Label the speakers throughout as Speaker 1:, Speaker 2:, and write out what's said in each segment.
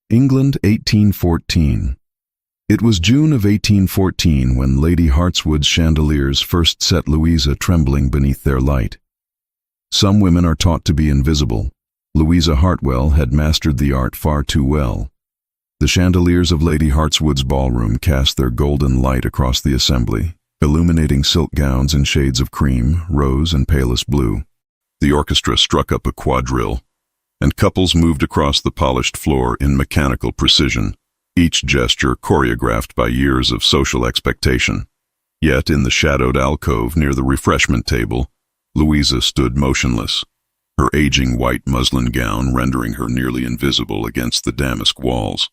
Speaker 1: England, 1814. It was June of 1814 when Lady Hartswood's chandeliers first set Louisa trembling beneath their light. Some women are taught to be invisible. Louisa Hartwell had mastered the art far too well. The chandeliers of Lady Hartswood's ballroom cast their golden light across the assembly, illuminating silk gowns in shades of cream, rose, and palest blue. The orchestra struck up a quadrille, and couples moved across the polished floor in mechanical precision, each gesture choreographed by years of social expectation. Yet in the shadowed alcove near the refreshment table, Louisa stood motionless, her aging white muslin gown rendering her nearly invisible against the damask walls.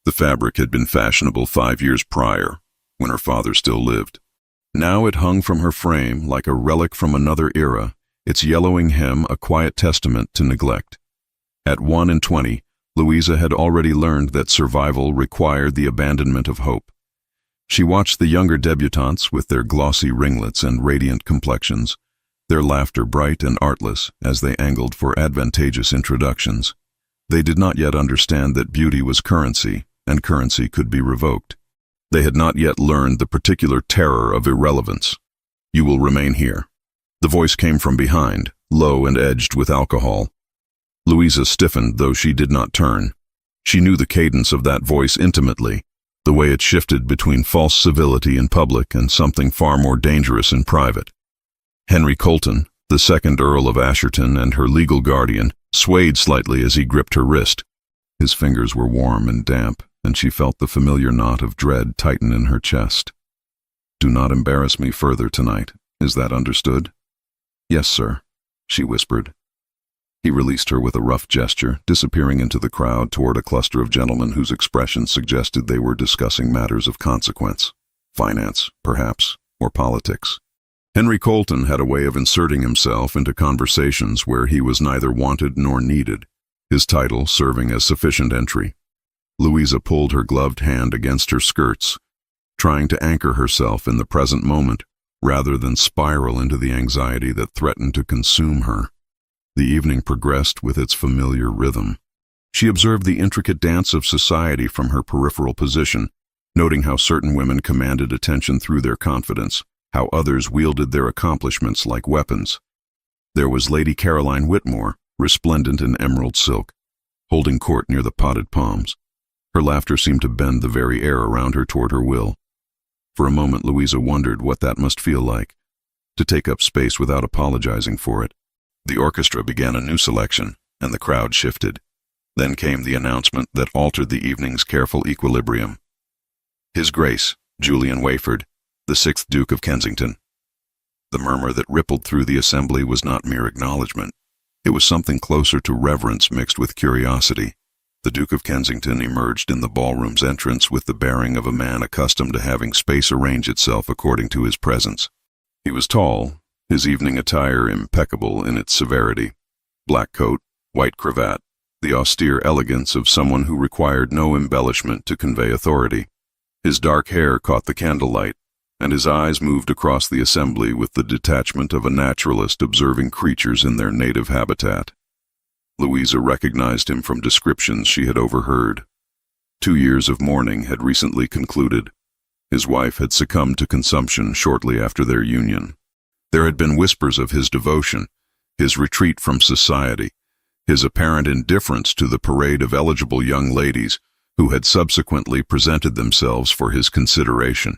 Speaker 1: The fabric had been fashionable 5 years prior, when her father still lived. Now it hung from her frame like a relic from another era, its yellowing hem a quiet testament to neglect. At 21, Louisa had already learned that survival required the abandonment of hope. She watched the younger debutantes with their glossy ringlets and radiant complexions, their laughter bright and artless as they angled for advantageous introductions. They did not yet understand that beauty was currency, and currency could be revoked. They had not yet learned the particular terror of irrelevance. "You will remain here." The voice came from behind, low and edged with alcohol. Louisa stiffened, though she did not turn. She knew the cadence of that voice intimately, the way it shifted between false civility in public and something far more dangerous in private. Henry Colton, the second Earl of Asherton and her legal guardian, swayed slightly as he gripped her wrist. His fingers were warm and damp, and she felt the familiar knot of dread tighten in her chest. "Do not embarrass me further tonight. Is that understood?" "Yes, sir," she whispered. He released her with a rough gesture, disappearing into the crowd toward a cluster of gentlemen whose expressions suggested they were discussing matters of consequence. Finance, perhaps, or politics. Henry Colton had a way of inserting himself into conversations where he was neither wanted nor needed, his title serving as sufficient entry. Louisa pulled her gloved hand against her skirts, trying to anchor herself in the present moment rather than spiral into the anxiety that threatened to consume her. The evening progressed with its familiar rhythm. She observed the intricate dance of society from her peripheral position, noting how certain women commanded attention through their confidence, how others wielded their accomplishments like weapons. There was Lady Caroline Whitmore, resplendent in emerald silk, holding court near the potted palms. Her laughter seemed to bend the very air around her toward her will. For a moment Louisa wondered what that must feel like, to take up space without apologizing for it. The orchestra began a new selection, and the crowd shifted. Then came the announcement that altered the evening's careful equilibrium. His Grace, Julian Wayford, the 6th Duke of Kensington. The murmur that rippled through the assembly was not mere acknowledgement. It was something closer to reverence mixed with curiosity. The Duke of Kensington emerged in the ballroom's entrance with the bearing of a man accustomed to having space arrange itself according to his presence. He was tall, his evening attire impeccable in its severity. Black coat, white cravat, the austere elegance of someone who required no embellishment to convey authority. His dark hair caught the candlelight, and his eyes moved across the assembly with the detachment of a naturalist observing creatures in their native habitat. Louisa recognized him from descriptions she had overheard. 2 years of mourning had recently concluded. His wife had succumbed to consumption shortly after their union. There had been whispers of his devotion, his retreat from society, his apparent indifference to the parade of eligible young ladies who had subsequently presented themselves for his consideration.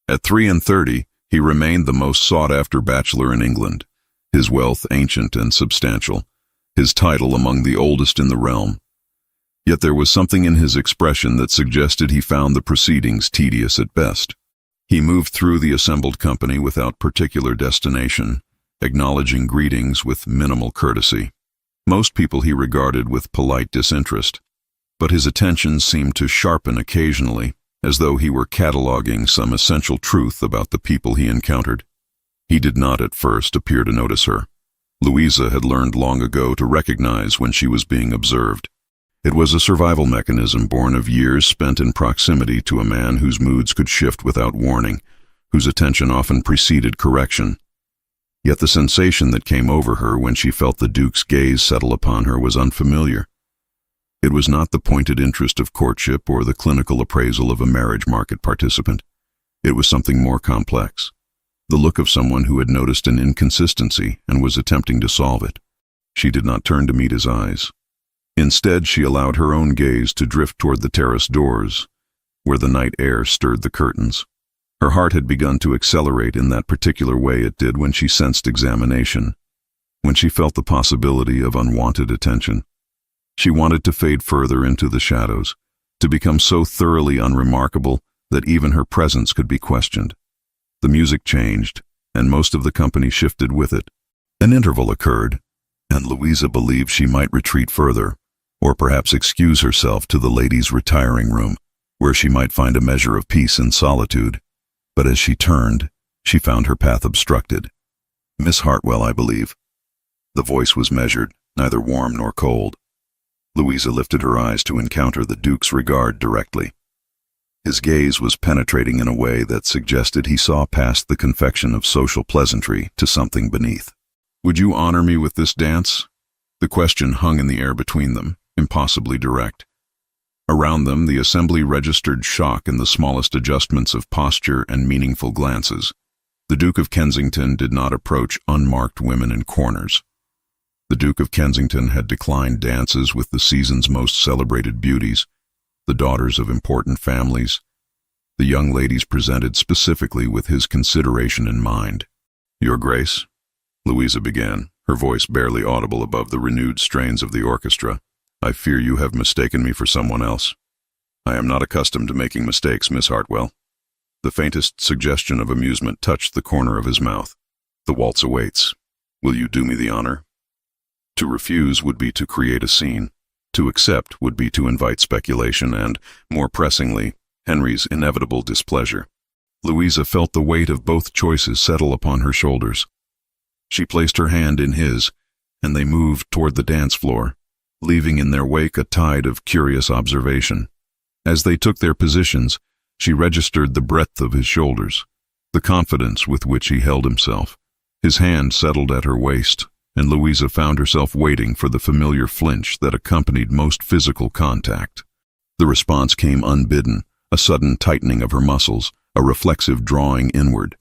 Speaker 1: At 33, he remained the most sought-after bachelor in England, his wealth ancient and substantial, his title among the oldest in the realm. Yet there was something in his expression that suggested he found the proceedings tedious at best. He moved through the assembled company without particular destination, acknowledging greetings with minimal courtesy. Most people he regarded with polite disinterest, but his attention seemed to sharpen occasionally, as though he were cataloging some essential truth about the people he encountered. He did not at first appear to notice her. Louisa had learned long ago to recognize when she was being observed. It was a survival mechanism born of years spent in proximity to a man whose moods could shift without warning, whose attention often preceded correction. Yet the sensation that came over her when she felt the Duke's gaze settle upon her was unfamiliar. It was not the pointed interest of courtship or the clinical appraisal of a marriage market participant. It was something more complex. The look of someone who had noticed an inconsistency and was attempting to solve it. She did not turn to meet his eyes. Instead, she allowed her own gaze to drift toward the terrace doors, where the night air stirred the curtains. Her heart had begun to accelerate in that particular way it did when she sensed examination, when she felt the possibility of unwanted attention. She wanted to fade further into the shadows, to become so thoroughly unremarkable that even her presence could be questioned. The music changed, and most of the company shifted with it. An interval occurred, and Louisa believed she might retreat further, or perhaps excuse herself to the ladies' retiring room, where she might find a measure of peace and solitude. But as she turned, she found her path obstructed. "Miss Hartwell, I believe." The voice was measured, neither warm nor cold. Louisa lifted her eyes to encounter the Duke's regard directly. His gaze was penetrating in a way that suggested he saw past the confection of social pleasantry to something beneath. "Would you honor me with this dance?" The question hung in the air between them, impossibly direct. Around them, the assembly registered shock in the smallest adjustments of posture and meaningful glances. The Duke of Kensington did not approach unmarked women in corners. The Duke of Kensington had declined dances with the season's most celebrated beauties, the daughters of important families. The young ladies presented specifically with his consideration in mind. "Your Grace," Louisa began, her voice barely audible above the renewed strains of the orchestra, "I fear you have mistaken me for someone else. I am not accustomed to making mistakes, Miss Hartwell." The faintest suggestion of amusement touched the corner of his mouth. "The waltz awaits. Will you do me the honor?" To refuse would be to create a scene. To accept would be to invite speculation and, more pressingly, Henry's inevitable displeasure. Louisa felt the weight of both choices settle upon her shoulders. She placed her hand in his, and they moved toward the dance floor, leaving in their wake a tide of curious observation. As they took their positions, she registered the breadth of his shoulders, the confidence with which he held himself. His hand settled at her waist, and Louisa found herself waiting for the familiar flinch that accompanied most physical contact. The response came unbidden, a sudden tightening of her muscles, a reflexive drawing inward.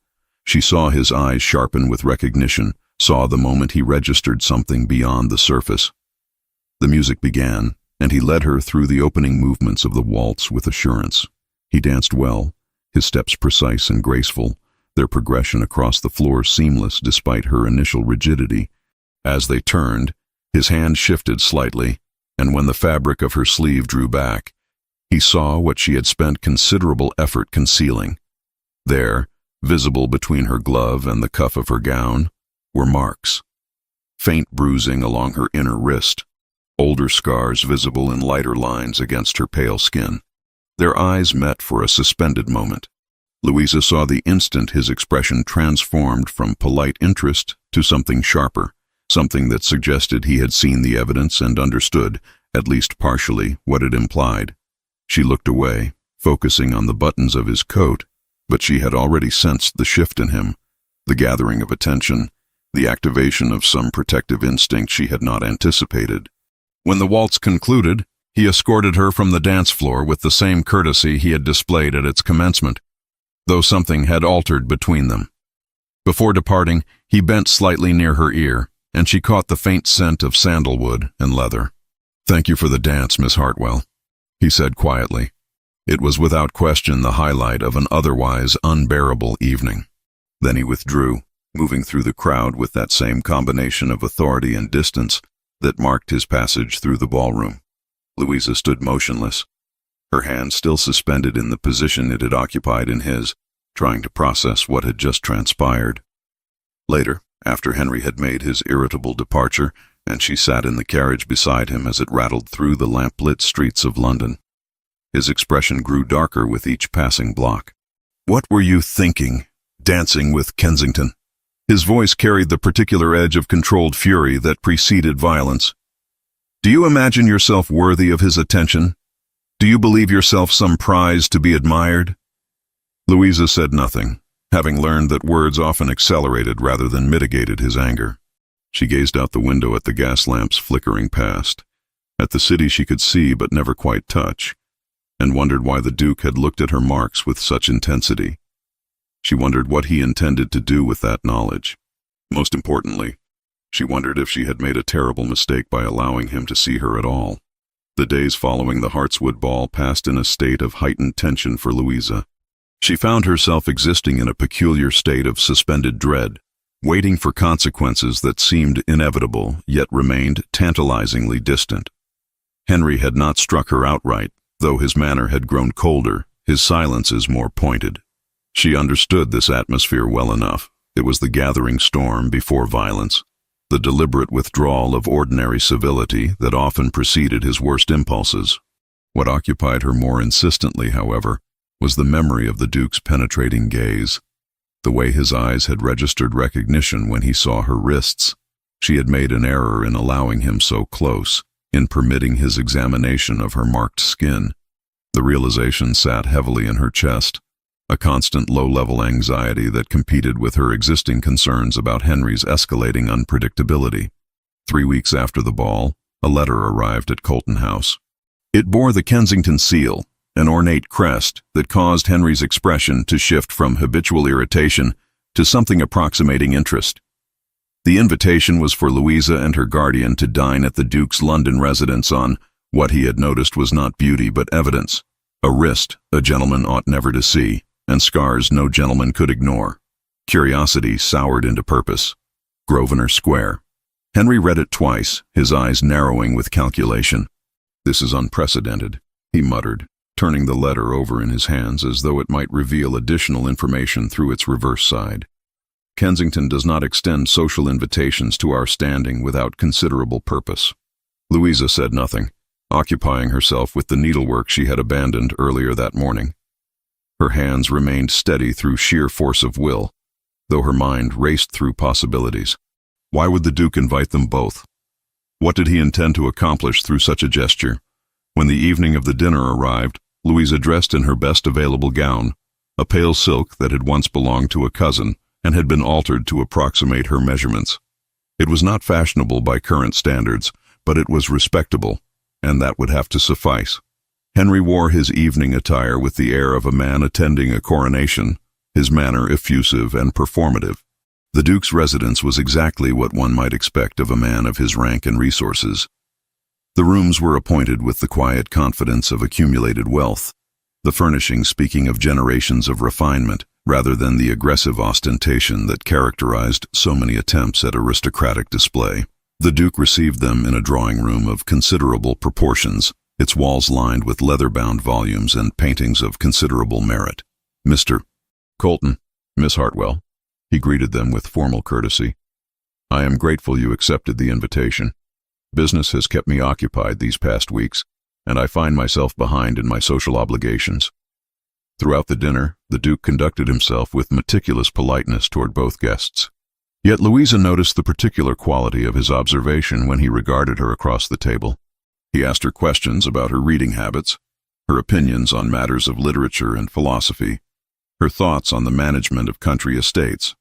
Speaker 1: She saw his eyes sharpen with recognition, saw the moment he registered something beyond the surface. The music began, and he led her through the opening movements of the waltz with assurance. He danced well, his steps precise and graceful, their progression across the floor seamless despite her initial rigidity. As they turned, his hand shifted slightly, and when the fabric of her sleeve drew back, he saw what she had spent considerable effort concealing. There, visible between her glove and the cuff of her gown, were marks. Faint bruising along her inner wrist, older scars visible in lighter lines against her pale skin. Their eyes met for a suspended moment. Louisa saw the instant his expression transformed from polite interest to something sharper, something that suggested he had seen the evidence and understood, at least partially, what it implied. She looked away, focusing on the buttons of his coat, but she had already sensed the shift in him, the gathering of attention, the activation of some protective instinct she had not anticipated. When the waltz concluded, he escorted her from the dance floor with the same courtesy he had displayed at its commencement, though something had altered between them. Before departing, he bent slightly near her ear, and she caught the faint scent of sandalwood and leather. "Thank you for the dance, Miss Hartwell," he said quietly. It was without question the highlight of an otherwise unbearable evening. Then he withdrew, moving through the crowd with that same combination of authority and distance that marked his passage through the ballroom. Louisa stood motionless, her hand still suspended in the position it had occupied in his, trying to process what had just transpired. Later, after Henry had made his irritable departure, and she sat in the carriage beside him as it rattled through the lamp-lit streets of London, his expression grew darker with each passing block. "What were you thinking, dancing with Kensington?" His voice carried the particular edge of controlled fury that preceded violence. "Do you imagine yourself worthy of his attention? Do you believe yourself some prize to be admired?" Louisa said nothing, having learned that words often accelerated rather than mitigated his anger. She gazed out the window at the gas lamps flickering past, at the city she could see but never quite touch, and wondered why the Duke had looked at her marks with such intensity. She wondered what he intended to do with that knowledge. Most importantly, she wondered if she had made a terrible mistake by allowing him to see her at all. The days following the Hartswood ball passed in a state of heightened tension for Louisa. She found herself existing in a peculiar state of suspended dread, waiting for consequences that seemed inevitable yet remained tantalizingly distant. Henry had not struck her outright, though his manner had grown colder, his silences more pointed. She understood this atmosphere well enough. It was the gathering storm before violence, the deliberate withdrawal of ordinary civility that often preceded his worst impulses. What occupied her more insistently, however, was the memory of the Duke's penetrating gaze, the way his eyes had registered recognition when he saw her wrists. She had made an error in allowing him so close, in permitting his examination of her marked skin. The realization sat heavily in her chest, a constant low-level anxiety that competed with her existing concerns about Henry's escalating unpredictability. 3 weeks after the ball, a letter arrived at Colton House. It bore the Kensington seal, an ornate crest that caused Henry's expression to shift from habitual irritation to something approximating interest. The invitation was for Louisa and her guardian to dine at the Duke's London residence on what he had noticed was not beauty but evidence, a wrist a gentleman ought never to see, and scars no gentleman could ignore. Curiosity soured into purpose. Grosvenor Square. Henry read it twice, his eyes narrowing with calculation. "This is unprecedented," he muttered, turning the letter over in his hands as though it might reveal additional information through its reverse side. "Kensington does not extend social invitations to our standing without considerable purpose." Louisa said nothing, occupying herself with the needlework she had abandoned earlier that morning. Her hands remained steady through sheer force of will, though her mind raced through possibilities. Why would the Duke invite them both? What did he intend to accomplish through such a gesture? When the evening of the dinner arrived, Louisa, dressed in her best available gown, a pale silk that had once belonged to a cousin and had been altered to approximate her measurements. It was not fashionable by current standards, but it was respectable, and that would have to suffice. Henry wore his evening attire with the air of a man attending a coronation, his manner effusive and performative. The Duke's residence was exactly what one might expect of a man of his rank and resources. The rooms were appointed with the quiet confidence of accumulated wealth, the furnishings speaking of generations of refinement rather than the aggressive ostentation that characterized so many attempts at aristocratic display. The Duke received them in a drawing room of considerable proportions, its walls lined with leather-bound volumes and paintings of considerable merit. "Mr. Colton, Miss Hartwell," he greeted them with formal courtesy. "I am grateful you accepted the invitation. Business has kept me occupied these past weeks, and I find myself behind in my social obligations." Throughout the dinner, the Duke conducted himself with meticulous politeness toward both guests. Yet Louisa noticed the particular quality of his observation when he regarded her across the table. He asked her questions about her reading habits, her opinions on matters of literature and philosophy, her thoughts on the management of country estates.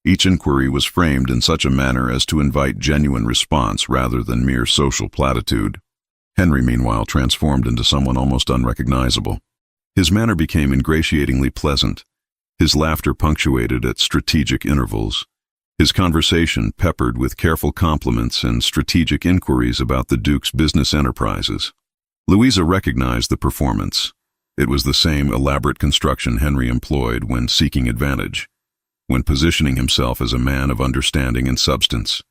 Speaker 1: Each inquiry was framed in such a manner as to invite genuine response rather than mere social platitude. Henry, meanwhile, transformed into someone almost unrecognizable. His manner became ingratiatingly pleasant, his laughter punctuated at strategic intervals, his conversation peppered with careful compliments and strategic inquiries about the Duke's business enterprises. Louisa recognized the performance. It was the same elaborate construction Henry employed when seeking advantage, when positioning himself as a man of understanding and substance.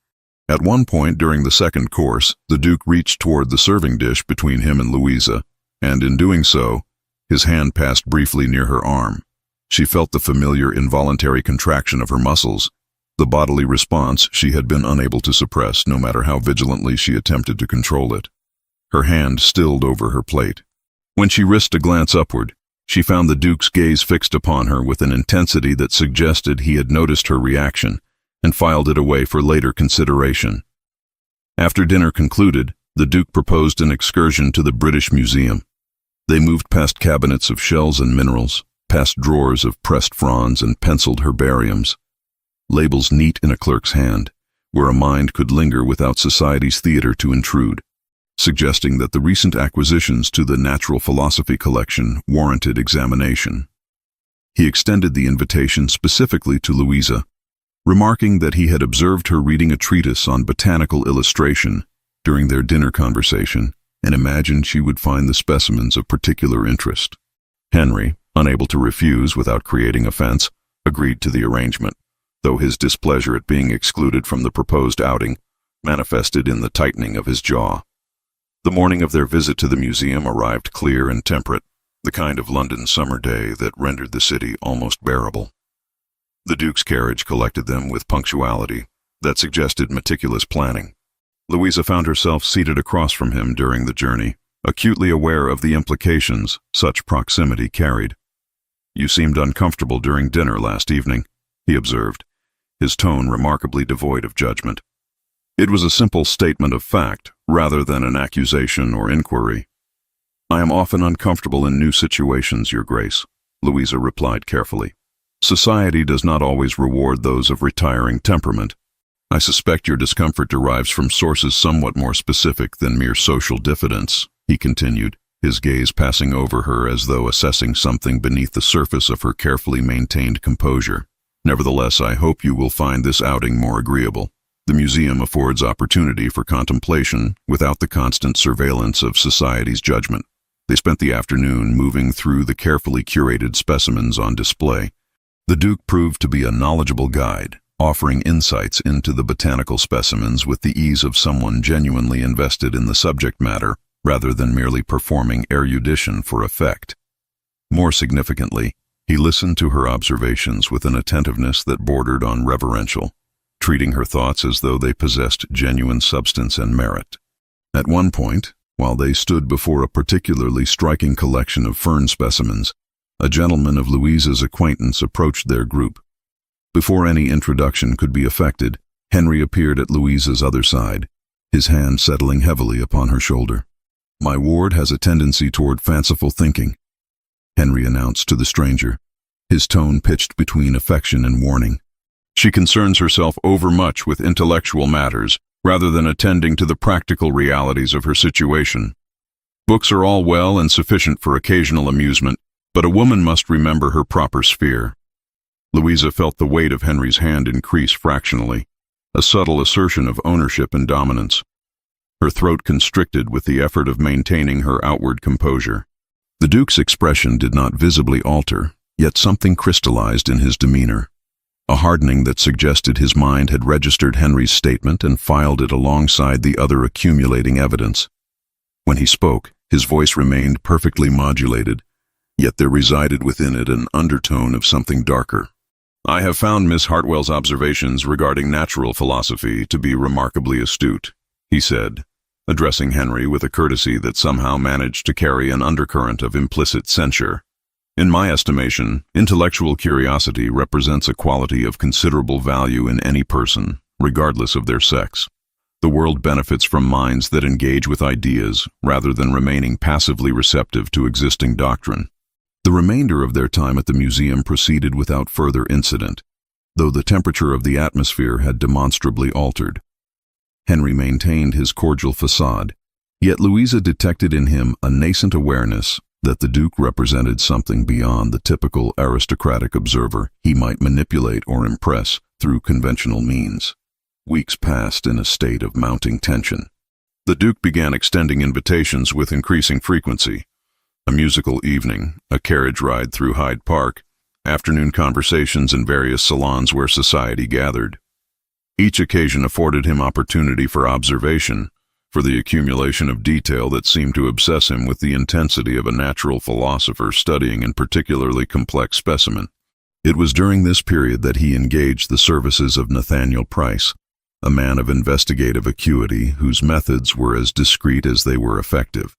Speaker 1: At one point during the second course, the Duke reached toward the serving dish between him and Louisa, and in doing so, his hand passed briefly near her arm. She felt the familiar involuntary contraction of her muscles, the bodily response she had been unable to suppress no matter how vigilantly she attempted to control it. Her hand stilled over her plate. When she risked a glance upward, she found the Duke's gaze fixed upon her with an intensity that suggested he had noticed her reaction and filed it away for later consideration. After dinner concluded, the Duke proposed an excursion to the British Museum. They moved past cabinets of shells and minerals, past drawers of pressed fronds and penciled herbariums, labels neat in a clerk's hand, where a mind could linger without society's theater to intrude. suggesting that the recent acquisitions to the natural philosophy collection warranted examination. He extended the invitation specifically to Louisa, remarking that he had observed her reading a treatise on botanical illustration during their dinner conversation and imagined she would find the specimens of particular interest. Henry, unable to refuse without creating offense, agreed to the arrangement, though his displeasure at being excluded from the proposed outing manifested in the tightening of his jaw. The morning of their visit to the museum arrived clear and temperate, the kind of London summer day that rendered the city almost bearable. The Duke's carriage collected them with punctuality that suggested meticulous planning. Louisa found herself seated across from him during the journey, acutely aware of the implications such proximity carried. "You seemed uncomfortable during dinner last evening," he observed, his tone remarkably devoid of judgment. It was a simple statement of fact, rather than an accusation or inquiry. "I am often uncomfortable in new situations, Your Grace," Louisa replied carefully. "Society does not always reward those of retiring temperament. I suspect your discomfort derives from sources somewhat more specific than mere social diffidence," he continued, his gaze passing over her as though assessing something beneath the surface of her carefully maintained composure. "Nevertheless, I hope you will find this outing more agreeable. The museum affords opportunity for contemplation without the constant surveillance of society's judgment." They spent the afternoon moving through the carefully curated specimens on display. The Duke proved to be a knowledgeable guide, offering insights into the botanical specimens with the ease of someone genuinely invested in the subject matter rather than merely performing erudition for effect. More significantly, he listened to her observations with an attentiveness that bordered on reverential, treating her thoughts as though they possessed genuine substance and merit. At one point, while they stood before a particularly striking collection of fern specimens, a gentleman of Louisa's acquaintance approached their group. Before any introduction could be effected, Henry appeared at Louisa's other side, his hand settling heavily upon her shoulder. "My ward has a tendency toward fanciful thinking," Henry announced to the stranger, his tone pitched between affection and warning. "She concerns herself overmuch with intellectual matters, rather than attending to the practical realities of her situation. Books are all well and sufficient for occasional amusement, but a woman must remember her proper sphere." Louisa felt the weight of Henry's hand increase fractionally, a subtle assertion of ownership and dominance. Her throat constricted with the effort of maintaining her outward composure. The Duke's expression did not visibly alter, yet something crystallized in his demeanor. A hardening that suggested his mind had registered Henry's statement and filed it alongside the other accumulating evidence. When he spoke, his voice remained perfectly modulated, yet there resided within it an undertone of something darker. "I have found Miss Hartwell's observations regarding natural philosophy to be remarkably astute," he said, addressing Henry with a courtesy that somehow managed to carry an undercurrent of implicit censure. "In my estimation, intellectual curiosity represents a quality of considerable value in any person, regardless of their sex. The world benefits from minds that engage with ideas rather than remaining passively receptive to existing doctrine." The remainder of their time at the museum proceeded without further incident, though the temperature of the atmosphere had demonstrably altered. Henry maintained his cordial facade, yet Louisa detected in him a nascent awareness that the Duke represented something beyond the typical aristocratic observer he might manipulate or impress through conventional means. Weeks passed in a state of mounting tension. The Duke began extending invitations with increasing frequency. A musical evening, a carriage ride through Hyde Park, afternoon conversations in various salons where society gathered. Each occasion afforded him opportunity for observation, for the accumulation of detail that seemed to obsess him with the intensity of a natural philosopher studying a particularly complex specimen. It was during this period that he engaged the services of Nathaniel Price, a man of investigative acuity whose methods were as discreet as they were effective.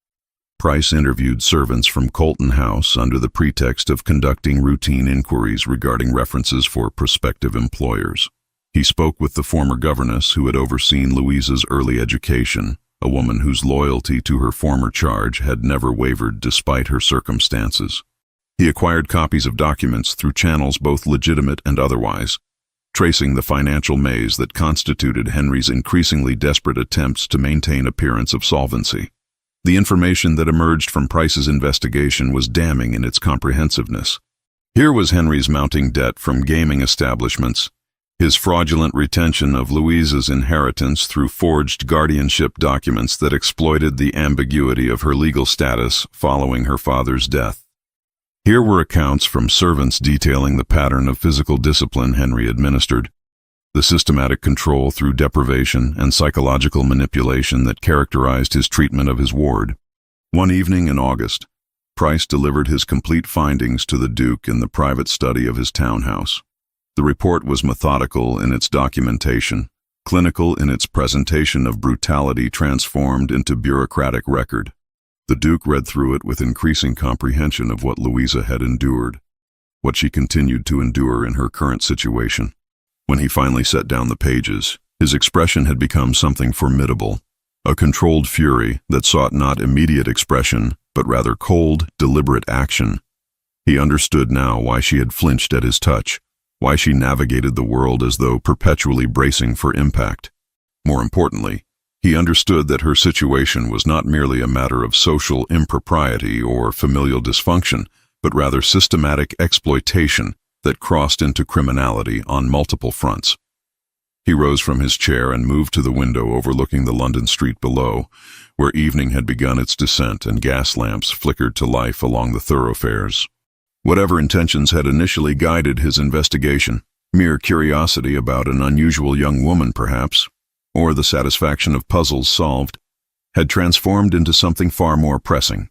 Speaker 1: Price interviewed servants from Colton House under the pretext of conducting routine inquiries regarding references for prospective employers. He spoke with the former governess who had overseen Louisa's early education, a woman whose loyalty to her former charge had never wavered despite her circumstances. He acquired copies of documents through channels both legitimate and otherwise, tracing the financial maze that constituted Henry's increasingly desperate attempts to maintain appearance of solvency. The information that emerged from Price's investigation was damning in its comprehensiveness. Here was Henry's mounting debt from gaming establishments, his fraudulent retention of Louisa's inheritance through forged guardianship documents that exploited the ambiguity of her legal status following her father's death. Here were accounts from servants detailing the pattern of physical discipline Henry administered, the systematic control through deprivation and psychological manipulation that characterized his treatment of his ward. One evening in August, Price delivered his complete findings to the Duke in the private study of his townhouse. The report was methodical in its documentation, clinical in its presentation of brutality transformed into bureaucratic record. The Duke read through it with increasing comprehension of what Louisa had endured, what she continued to endure in her current situation. When he finally set down the pages, his expression had become something formidable, a controlled fury that sought not immediate expression, but rather cold, deliberate action. He understood now why she had flinched at his touch, why she navigated the world as though perpetually bracing for impact. More importantly, he understood that her situation was not merely a matter of social impropriety or familial dysfunction, but rather systematic exploitation that crossed into criminality on multiple fronts. He rose from his chair and moved to the window overlooking the London street below, where evening had begun its descent and gas lamps flickered to life along the thoroughfares. Whatever intentions had initially guided his investigation, mere curiosity about an unusual young woman perhaps, or the satisfaction of puzzles solved, had transformed into something far more pressing.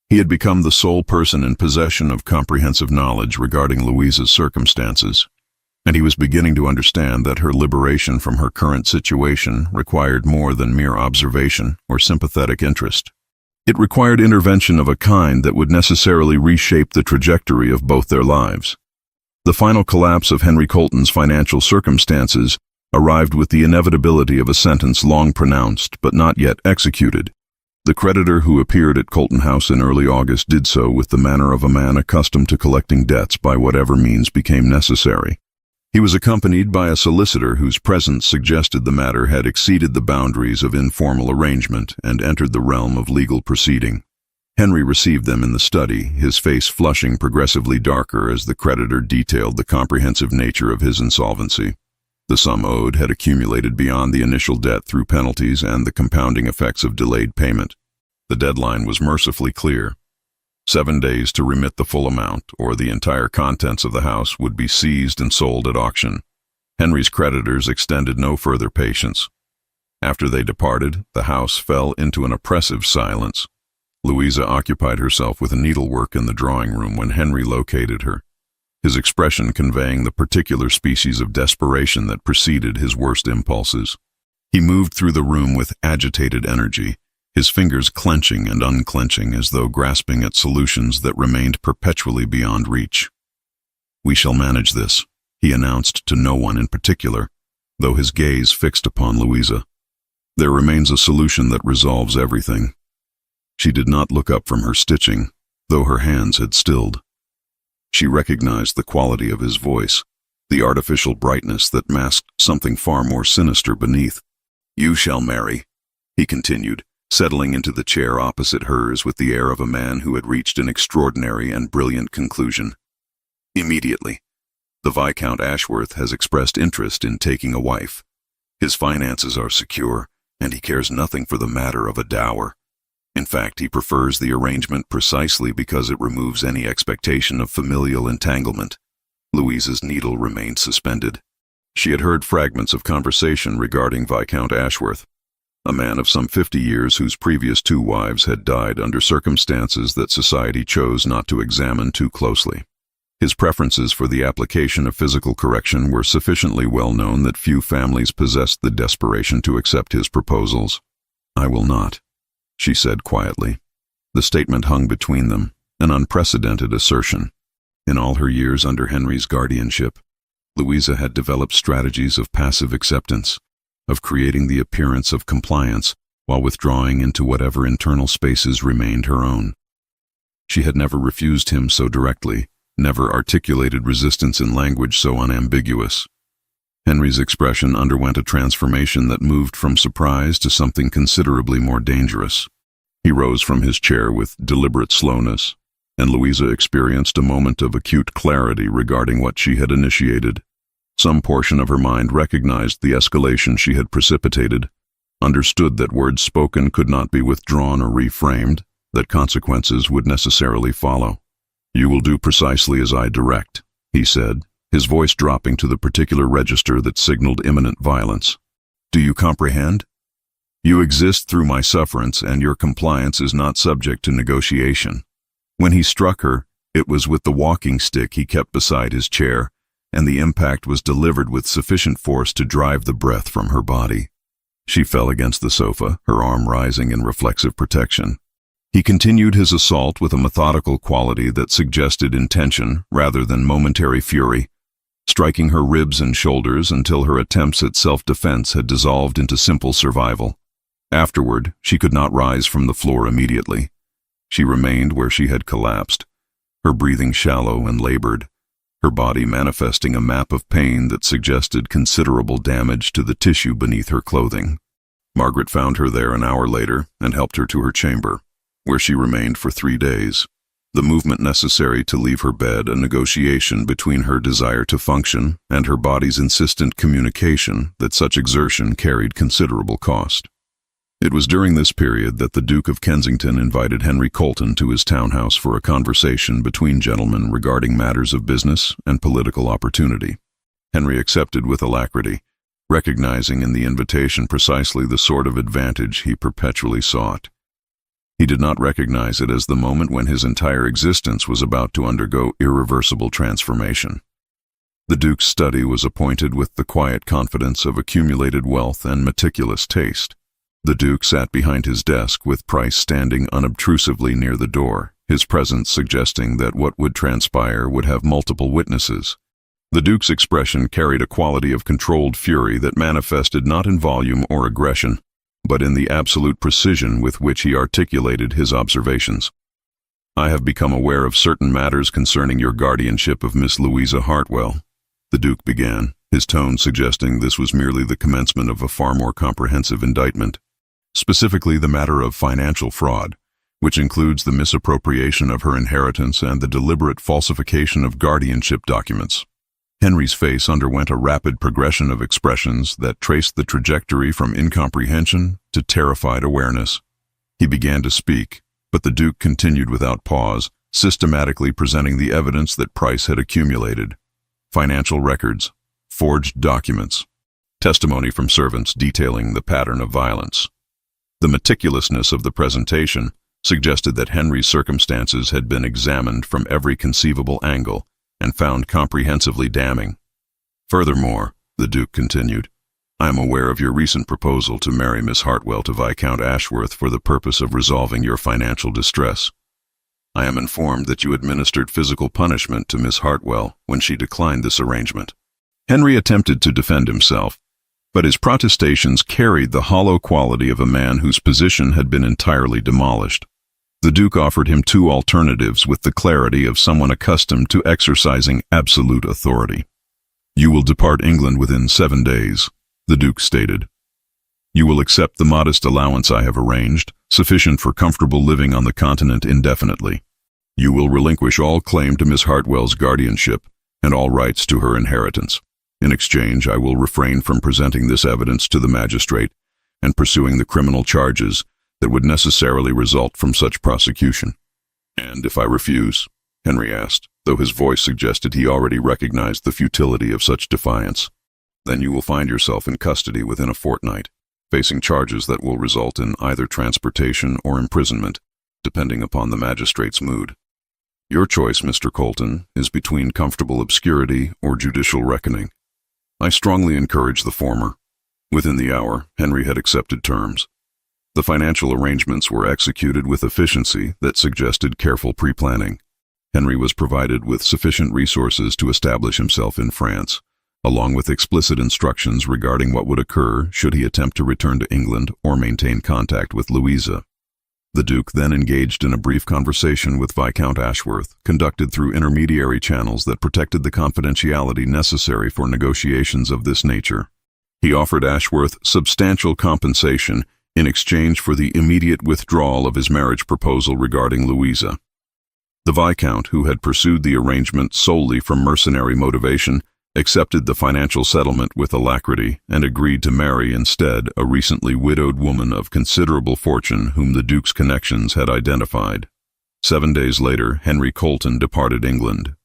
Speaker 1: He had become the sole person in possession of comprehensive knowledge regarding Louisa's circumstances, and he was beginning to understand that her liberation from her current situation required more than mere observation or sympathetic interest. It required intervention of a kind that would necessarily reshape the trajectory of both their lives. The final collapse of Henry Colton's financial circumstances arrived with the inevitability of a sentence long pronounced but not yet executed. The creditor who appeared at Colton House in early August did so with the manner of a man accustomed to collecting debts by whatever means became necessary. He was accompanied by a solicitor whose presence suggested the matter had exceeded the boundaries of informal arrangement and entered the realm of legal proceeding. Henry received them in the study, his face flushing progressively darker as the creditor detailed the comprehensive nature of his insolvency. The sum owed had accumulated beyond the initial debt through penalties and the compounding effects of delayed payment. The deadline was mercifully clear. 7 days to remit the full amount, or the entire contents of the house would be seized and sold at auction. Henry's creditors extended no further patience. After they departed, the house fell into an oppressive silence. Louisa occupied herself with needlework in the drawing room when Henry located her, his expression conveying the particular species of desperation that preceded his worst impulses. He moved through the room with agitated energy, his fingers clenching and unclenching as though grasping at solutions that remained perpetually beyond reach. "We shall manage this," he announced to no one in particular, though his gaze fixed upon Louisa. "There remains a solution that resolves everything." She did not look up from her stitching, though her hands had stilled. She recognized the quality of his voice, the artificial brightness that masked something far more sinister beneath. "You shall marry," he continued, settling into the chair opposite hers with the air of a man who had reached an extraordinary and brilliant conclusion. "Immediately. The Viscount Ashworth has expressed interest in taking a wife. His finances are secure, and he cares nothing for the matter of a dower. In fact, he prefers the arrangement precisely because it removes any expectation of familial entanglement." Louisa's needle remained suspended. She had heard fragments of conversation regarding Viscount Ashworth, a man of some 50 years whose previous 2 wives had died under circumstances that society chose not to examine too closely. His preferences for the application of physical correction were sufficiently well known that few families possessed the desperation to accept his proposals. "I will not," she said quietly. The statement hung between them, an unprecedented assertion. In all her years under Henry's guardianship, Louisa had developed strategies of passive acceptance, of creating the appearance of compliance while withdrawing into whatever internal spaces remained her own. She had never refused him so directly, never articulated resistance in language so unambiguous. Henry's expression underwent a transformation that moved from surprise to something considerably more dangerous. He rose from his chair with deliberate slowness, and Louisa experienced a moment of acute clarity regarding what she had initiated. Some portion of her mind recognized the escalation she had precipitated, understood that words spoken could not be withdrawn or reframed, that consequences would necessarily follow. "You will do precisely as I direct," he said, his voice dropping to the particular register that signaled imminent violence. "Do you comprehend? You exist through my sufferance, and your compliance is not subject to negotiation." When he struck her, it was with the walking stick he kept beside his chair, and the impact was delivered with sufficient force to drive the breath from her body. She fell against the sofa, her arm rising in reflexive protection. He continued his assault with a methodical quality that suggested intention rather than momentary fury, striking her ribs and shoulders until her attempts at self-defense had dissolved into simple survival. Afterward, she could not rise from the floor immediately. She remained where she had collapsed, her breathing shallow and labored, her body manifesting a map of pain that suggested considerable damage to the tissue beneath her clothing. Margaret found her there an hour later and helped her to her chamber, where she remained for 3 days. The movement necessary to leave her bed, a negotiation between her desire to function and her body's insistent communication that such exertion carried considerable cost. It was during this period that the Duke of Kensington invited Henry Colton to his townhouse for a conversation between gentlemen regarding matters of business and political opportunity. Henry accepted with alacrity, recognizing in the invitation precisely the sort of advantage he perpetually sought. He did not recognize it as the moment when his entire existence was about to undergo irreversible transformation. The Duke's study was appointed with the quiet confidence of accumulated wealth and meticulous taste. The Duke sat behind his desk with Price standing unobtrusively near the door, his presence suggesting that what would transpire would have multiple witnesses. The Duke's expression carried a quality of controlled fury that manifested not in volume or aggression, but in the absolute precision with which he articulated his observations. "I have become aware of certain matters concerning your guardianship of Miss Louisa Hartwell," the Duke began, his tone suggesting this was merely the commencement of a far more comprehensive indictment. "Specifically the matter of financial fraud, which includes the misappropriation of her inheritance and the deliberate falsification of guardianship documents." Henry's face underwent a rapid progression of expressions that traced the trajectory from incomprehension to terrified awareness. He began to speak, but the Duke continued without pause, systematically presenting the evidence that Price had accumulated: financial records, forged documents, testimony from servants detailing the pattern of violence. The meticulousness of the presentation suggested that Henry's circumstances had been examined from every conceivable angle and found comprehensively damning. "Furthermore," the Duke continued, "I am aware of your recent proposal to marry Miss Hartwell to Viscount Ashworth for the purpose of resolving your financial distress. I am informed that you administered physical punishment to Miss Hartwell when she declined this arrangement." Henry attempted to defend himself, but his protestations carried the hollow quality of a man whose position had been entirely demolished. The Duke offered him 2 alternatives with the clarity of someone accustomed to exercising absolute authority. "You will depart England within 7 days, the Duke stated. "You will accept the modest allowance I have arranged, sufficient for comfortable living on the continent indefinitely. You will relinquish all claim to Miss Hartwell's guardianship and all rights to her inheritance. In exchange, I will refrain from presenting this evidence to the magistrate and pursuing the criminal charges that would necessarily result from such prosecution." "And if I refuse?" Henry asked, though his voice suggested he already recognized the futility of such defiance. "Then you will find yourself in custody within a fortnight, facing charges that will result in either transportation or imprisonment, depending upon the magistrate's mood. Your choice, Mr. Colton, is between comfortable obscurity or judicial reckoning. I strongly encourage the former." Within the hour, Henry had accepted terms. The financial arrangements were executed with efficiency that suggested careful pre-planning. Henry was provided with sufficient resources to establish himself in France, along with explicit instructions regarding what would occur should he attempt to return to England or maintain contact with Louisa. The Duke then engaged in a brief conversation with Viscount Ashworth, conducted through intermediary channels that protected the confidentiality necessary for negotiations of this nature. He offered Ashworth substantial compensation in exchange for the immediate withdrawal of his marriage proposal regarding Louisa. The Viscount, who had pursued the arrangement solely from mercenary motivation, accepted the financial settlement with alacrity and agreed to marry instead a recently widowed woman of considerable fortune whom the Duke's connections had identified. 7 days later, Henry Colton departed England.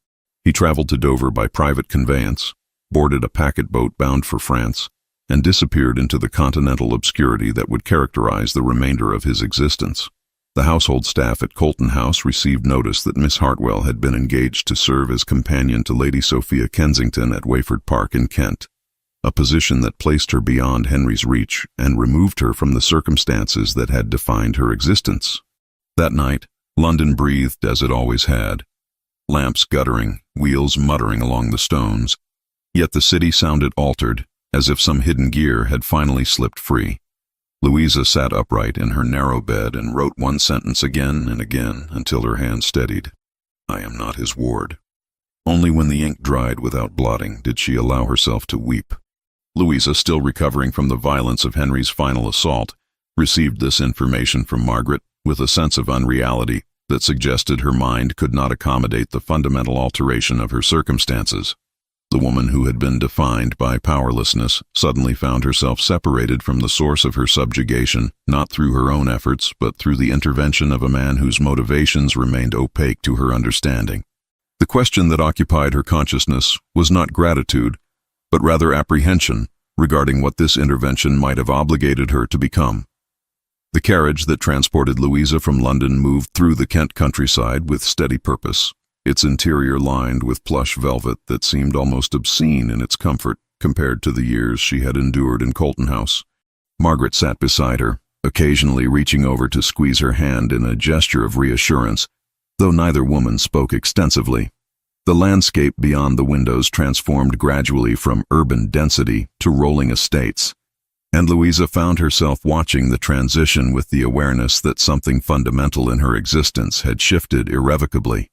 Speaker 1: He traveled to Dover by private conveyance, boarded a packet boat bound for France, and disappeared into the continental obscurity that would characterize the remainder of his existence. The household staff at Colton House received notice that Miss Hartwell had been engaged to serve as companion to Lady Sophia Kensington at Wayford Park in Kent, a position that placed her beyond Henry's reach and removed her from the circumstances that had defined her existence. That night, London breathed as it always had, lamps guttering, wheels muttering along the stones, yet the city sounded altered, as if some hidden gear had finally slipped free. Louisa sat upright in her narrow bed and wrote one sentence again and again until her hand steadied. "I am not his ward." Only when the ink dried without blotting did she allow herself to weep. Louisa, still recovering from the violence of Henry's final assault, received this information from Margaret with a sense of unreality that suggested her mind could not accommodate the fundamental alteration of her circumstances. The woman who had been defined by powerlessness suddenly found herself separated from the source of her subjugation, not through her own efforts, but through the intervention of a man whose motivations remained opaque to her understanding. The question that occupied her consciousness was not gratitude, but rather apprehension regarding what this intervention might have obligated her to become. The carriage that transported Louisa from London moved through the Kent countryside with steady purpose, its interior lined with plush velvet that seemed almost obscene in its comfort compared to the years she had endured in Colton House. Margaret sat beside her, occasionally reaching over to squeeze her hand in a gesture of reassurance, though neither woman spoke extensively. The landscape beyond the windows transformed gradually from urban density to rolling estates, and Louisa found herself watching the transition with the awareness that something fundamental in her existence had shifted irrevocably.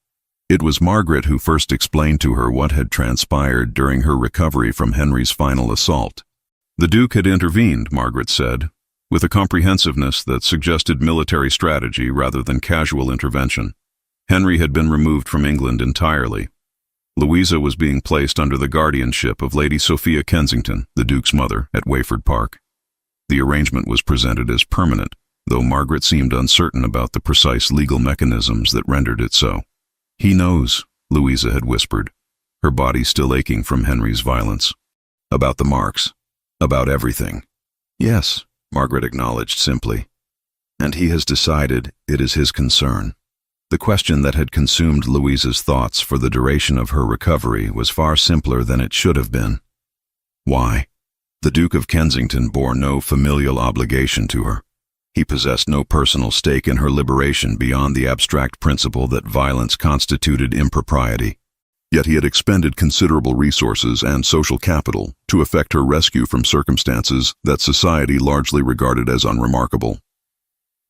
Speaker 1: It was Margaret who first explained to her what had transpired during her recovery from Henry's final assault. The Duke had intervened, Margaret said, with a comprehensiveness that suggested military strategy rather than casual intervention. Henry had been removed from England entirely. Louisa was being placed under the guardianship of Lady Sophia Kensington, the Duke's mother, at Wayford Park. The arrangement was presented as permanent, though Margaret seemed uncertain about the precise legal mechanisms that rendered it so. "He knows," Louisa had whispered, her body still aching from Henry's violence. "About the marks. About everything." "Yes," Margaret acknowledged simply. "And he has decided it is his concern." The question that had consumed Louisa's thoughts for the duration of her recovery was far simpler than it should have been. Why? The Duke of Kensington bore no familial obligation to her. He possessed no personal stake in her liberation beyond the abstract principle that violence constituted impropriety. Yet he had expended considerable resources and social capital to effect her rescue from circumstances that society largely regarded as unremarkable.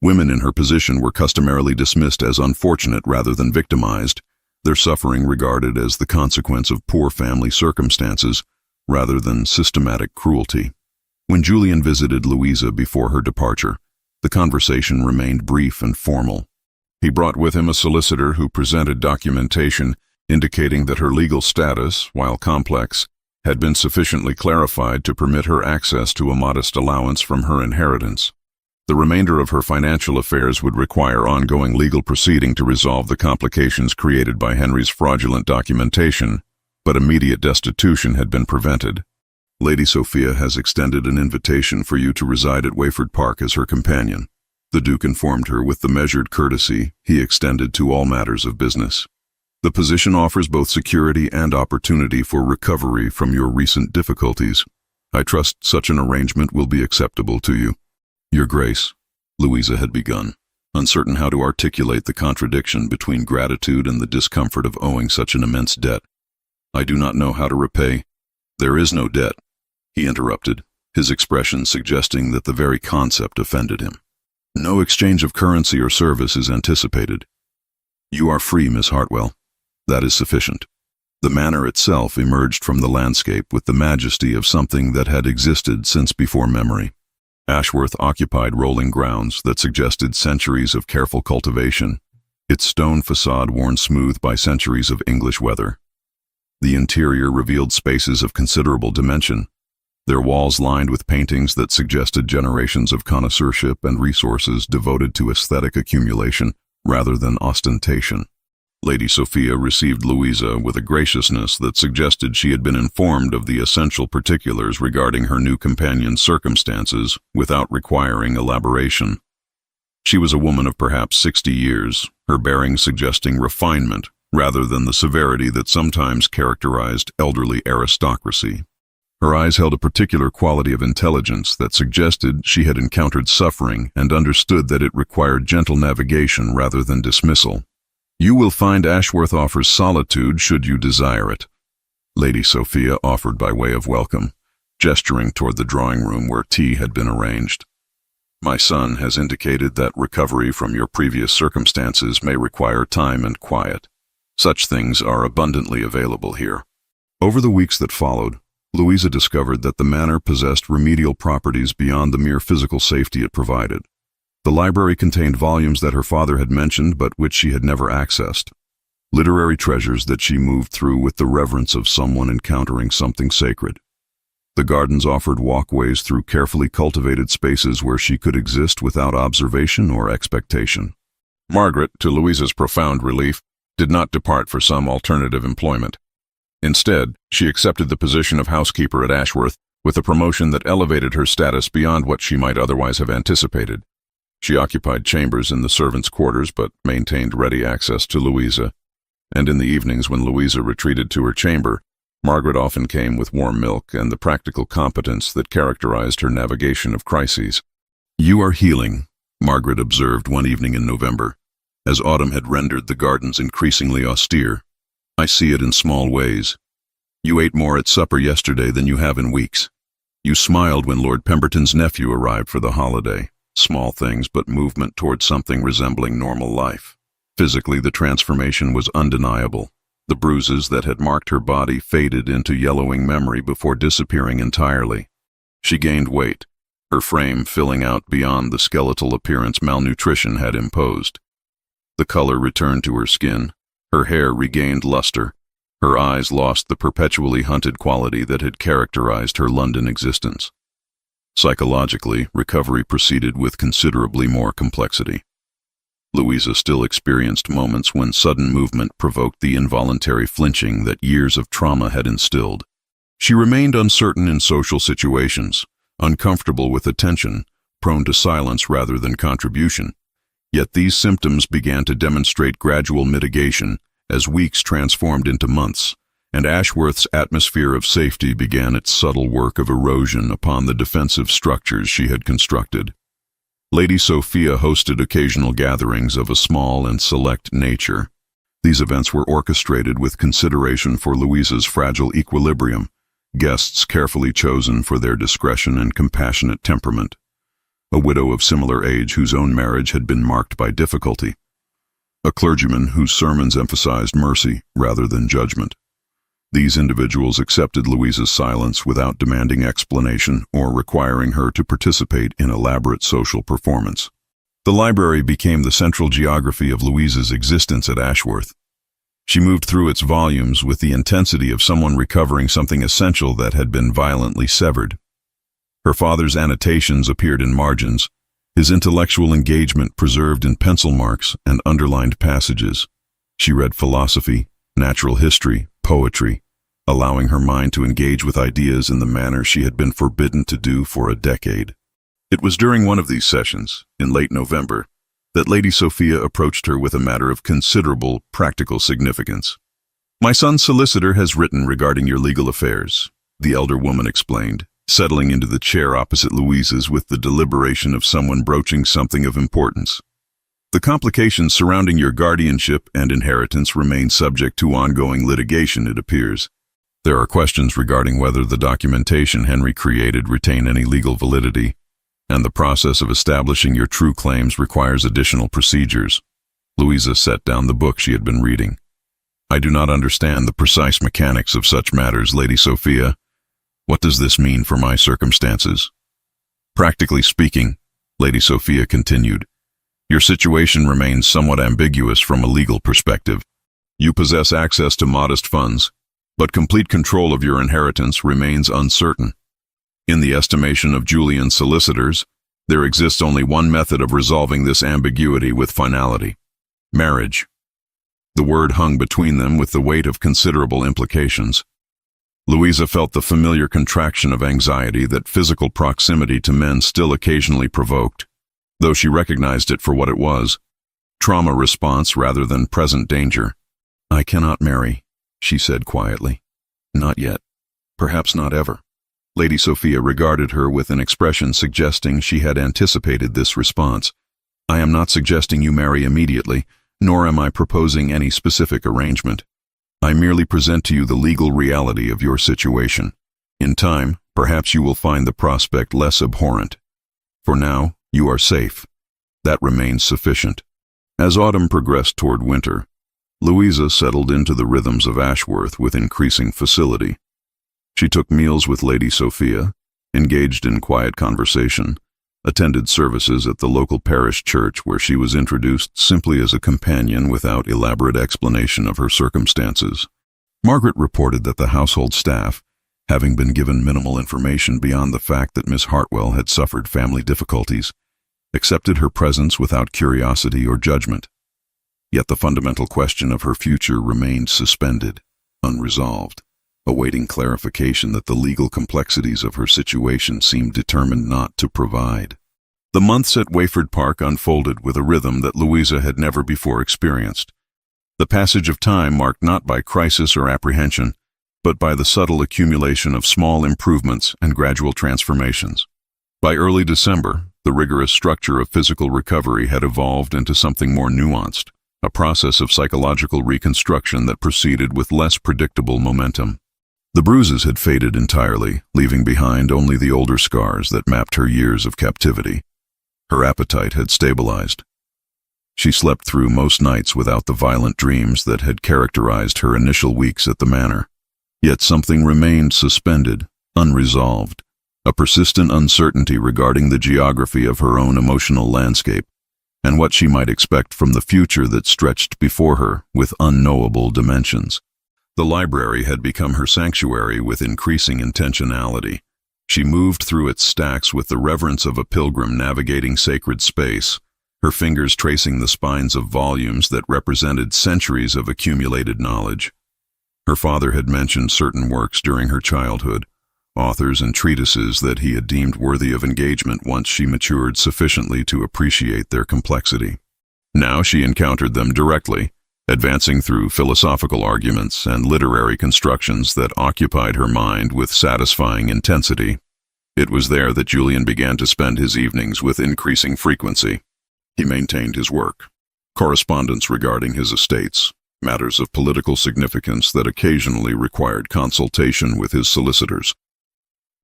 Speaker 1: Women in her position were customarily dismissed as unfortunate rather than victimized, their suffering regarded as the consequence of poor family circumstances rather than systematic cruelty. When Julian visited Louisa before her departure, the conversation remained brief and formal. He brought with him a solicitor who presented documentation indicating that her legal status, while complex, had been sufficiently clarified to permit her access to a modest allowance from her inheritance. The remainder of her financial affairs would require ongoing legal proceeding to resolve the complications created by Henry's fraudulent documentation, but immediate destitution had been prevented. "Lady Sophia has extended an invitation for you to reside at Wayford Park as her companion," the Duke informed her with the measured courtesy he extended to all matters of business. "The position offers both security and opportunity for recovery from your recent difficulties. I trust such an arrangement will be acceptable to you." "Your Grace," Louisa had begun, uncertain how to articulate the contradiction between gratitude and the discomfort of owing such an immense debt. "I do not know how to repay—" "There is no debt," he interrupted, his expression suggesting that the very concept offended him. No exchange of currency or service is anticipated. You are free, Miss Hartwell. That is sufficient. The manor itself emerged from the landscape with the majesty of something that had existed since before memory. Ashworth occupied rolling grounds that suggested centuries of careful cultivation, its stone facade worn smooth by centuries of English weather. The interior revealed spaces of considerable dimension, their walls lined with paintings that suggested generations of connoisseurship and resources devoted to aesthetic accumulation rather than ostentation. Lady Sophia received Louisa with a graciousness that suggested she had been informed of the essential particulars regarding her new companion's circumstances without requiring elaboration. She was a woman of perhaps 60 years, her bearing suggesting refinement rather than the severity that sometimes characterized elderly aristocracy. Her eyes held a particular quality of intelligence that suggested she had encountered suffering and understood that it required gentle navigation rather than dismissal. You will find Ashworth offers solitude should you desire it, Lady Sophia offered by way of welcome, gesturing toward the drawing room where tea had been arranged. My son has indicated that recovery from your previous circumstances may require time and quiet. Such things are abundantly available here. Over the weeks that followed, Louisa discovered that the manor possessed remedial properties beyond the mere physical safety it provided. The library contained volumes that her father had mentioned but which she had never accessed. Literary treasures that she moved through with the reverence of someone encountering something sacred. The gardens offered walkways through carefully cultivated spaces where she could exist without observation or expectation. Margaret, to Louisa's profound relief, did not depart for some alternative employment. Instead, she accepted the position of housekeeper at Ashworth with a promotion that elevated her status beyond what she might otherwise have anticipated. She occupied chambers in the servants' quarters but maintained ready access to Louisa, and in the evenings when Louisa retreated to her chamber, Margaret often came with warm milk and the practical competence that characterized her navigation of crises. You are healing, Margaret observed one evening in November, as autumn had rendered the gardens increasingly austere. I see it in small ways. You ate more at supper yesterday than you have in weeks. You smiled when Lord Pemberton's nephew arrived for the holiday. Small things, but movement toward something resembling normal life. Physically, the transformation was undeniable. The bruises that had marked her body faded into yellowing memory before disappearing entirely. She gained weight, her frame filling out beyond the skeletal appearance malnutrition had imposed. The color returned to her skin. Her hair regained luster. Her eyes lost the perpetually hunted quality that had characterized her London existence. Psychologically, recovery proceeded with considerably more complexity. Louisa still experienced moments when sudden movement provoked the involuntary flinching that years of trauma had instilled. She remained uncertain in social situations, uncomfortable with attention, prone to silence rather than contribution. Yet these symptoms began to demonstrate gradual mitigation as weeks transformed into months, and Ashworth's atmosphere of safety began its subtle work of erosion upon the defensive structures she had constructed. Lady Sophia hosted occasional gatherings of a small and select nature. These events were orchestrated with consideration for Louisa's fragile equilibrium, guests carefully chosen for their discretion and compassionate temperament. A widow of similar age whose own marriage had been marked by difficulty. A clergyman whose sermons emphasized mercy rather than judgment. These individuals accepted Louisa's silence without demanding explanation or requiring her to participate in elaborate social performance. The library became the central geography of Louisa's existence at Ashworth. She moved through its volumes with the intensity of someone recovering something essential that had been violently severed. Her father's annotations appeared in margins, his intellectual engagement preserved in pencil marks and underlined passages. She read philosophy, natural history, poetry, allowing her mind to engage with ideas in the manner she had been forbidden to do for a decade. It was during one of these sessions, in late November, that Lady Sophia approached her with a matter of considerable practical significance. My son's solicitor has written regarding your legal affairs, the elder woman explained, settling into the chair opposite Louisa's with the deliberation of someone broaching something of importance. The complications surrounding your guardianship and inheritance remain subject to ongoing litigation, it appears. There are questions regarding whether the documentation Henry created retain any legal validity. and the process of establishing your true claims requires additional procedures. Louisa set down the book she had been reading. I do not understand the precise mechanics of such matters, Lady Sophia. What does this mean for my circumstances? Practically speaking, Lady Sophia continued, your situation remains somewhat ambiguous from a legal perspective. You possess access to modest funds, but complete control of your inheritance remains uncertain. In the estimation of Julian's solicitors, there exists only one method of resolving this ambiguity with finality: marriage. The word hung between them with the weight of considerable implications. Louisa felt the familiar contraction of anxiety that physical proximity to men still occasionally provoked, though she recognized it for what it was: trauma response rather than present danger. I cannot marry, she said quietly. Not yet. Perhaps not ever. Lady Sophia regarded her with an expression suggesting she had anticipated this response. I am not suggesting you marry immediately, nor am I proposing any specific arrangement. I merely present to you the legal reality of your situation. In time, perhaps you will find the prospect less abhorrent. For now, you are safe. That remains sufficient. As autumn progressed toward winter, Louisa settled into the rhythms of Ashworth with increasing facility. She took meals with Lady Sophia, engaged in quiet conversation, attended services at the local parish church where she was introduced simply as a companion without elaborate explanation of her circumstances. Margaret reported that the household staff, having been given minimal information beyond the fact that Miss Hartwell had suffered family difficulties, accepted her presence without curiosity or judgment. Yet the fundamental question of her future remained suspended, unresolved, awaiting clarification that the legal complexities of her situation seemed determined not to provide. The months at Wayford Park unfolded with a rhythm that Louisa had never before experienced. The passage of time marked not by crisis or apprehension, but by the subtle accumulation of small improvements and gradual transformations. By early December, the rigorous structure of physical recovery had evolved into something more nuanced, a process of psychological reconstruction that proceeded with less predictable momentum. The bruises had faded entirely, leaving behind only the older scars that mapped her years of captivity. Her appetite had stabilized. She slept through most nights without the violent dreams that had characterized her initial weeks at the manor. Yet something remained suspended, unresolved, a persistent uncertainty regarding the geography of her own emotional landscape, and what she might expect from the future that stretched before her with unknowable dimensions. The library had become her sanctuary with increasing intentionality. She moved through its stacks with the reverence of a pilgrim navigating sacred space, her fingers tracing the spines of volumes that represented centuries of accumulated knowledge. Her father had mentioned certain works during her childhood, authors and treatises that he had deemed worthy of engagement once she matured sufficiently to appreciate their complexity. Now she encountered them directly, advancing through philosophical arguments and literary constructions that occupied her mind with satisfying intensity. It was there that Julian began to spend his evenings with increasing frequency. He maintained his work, correspondence regarding his estates, matters of political significance that occasionally required consultation with his solicitors.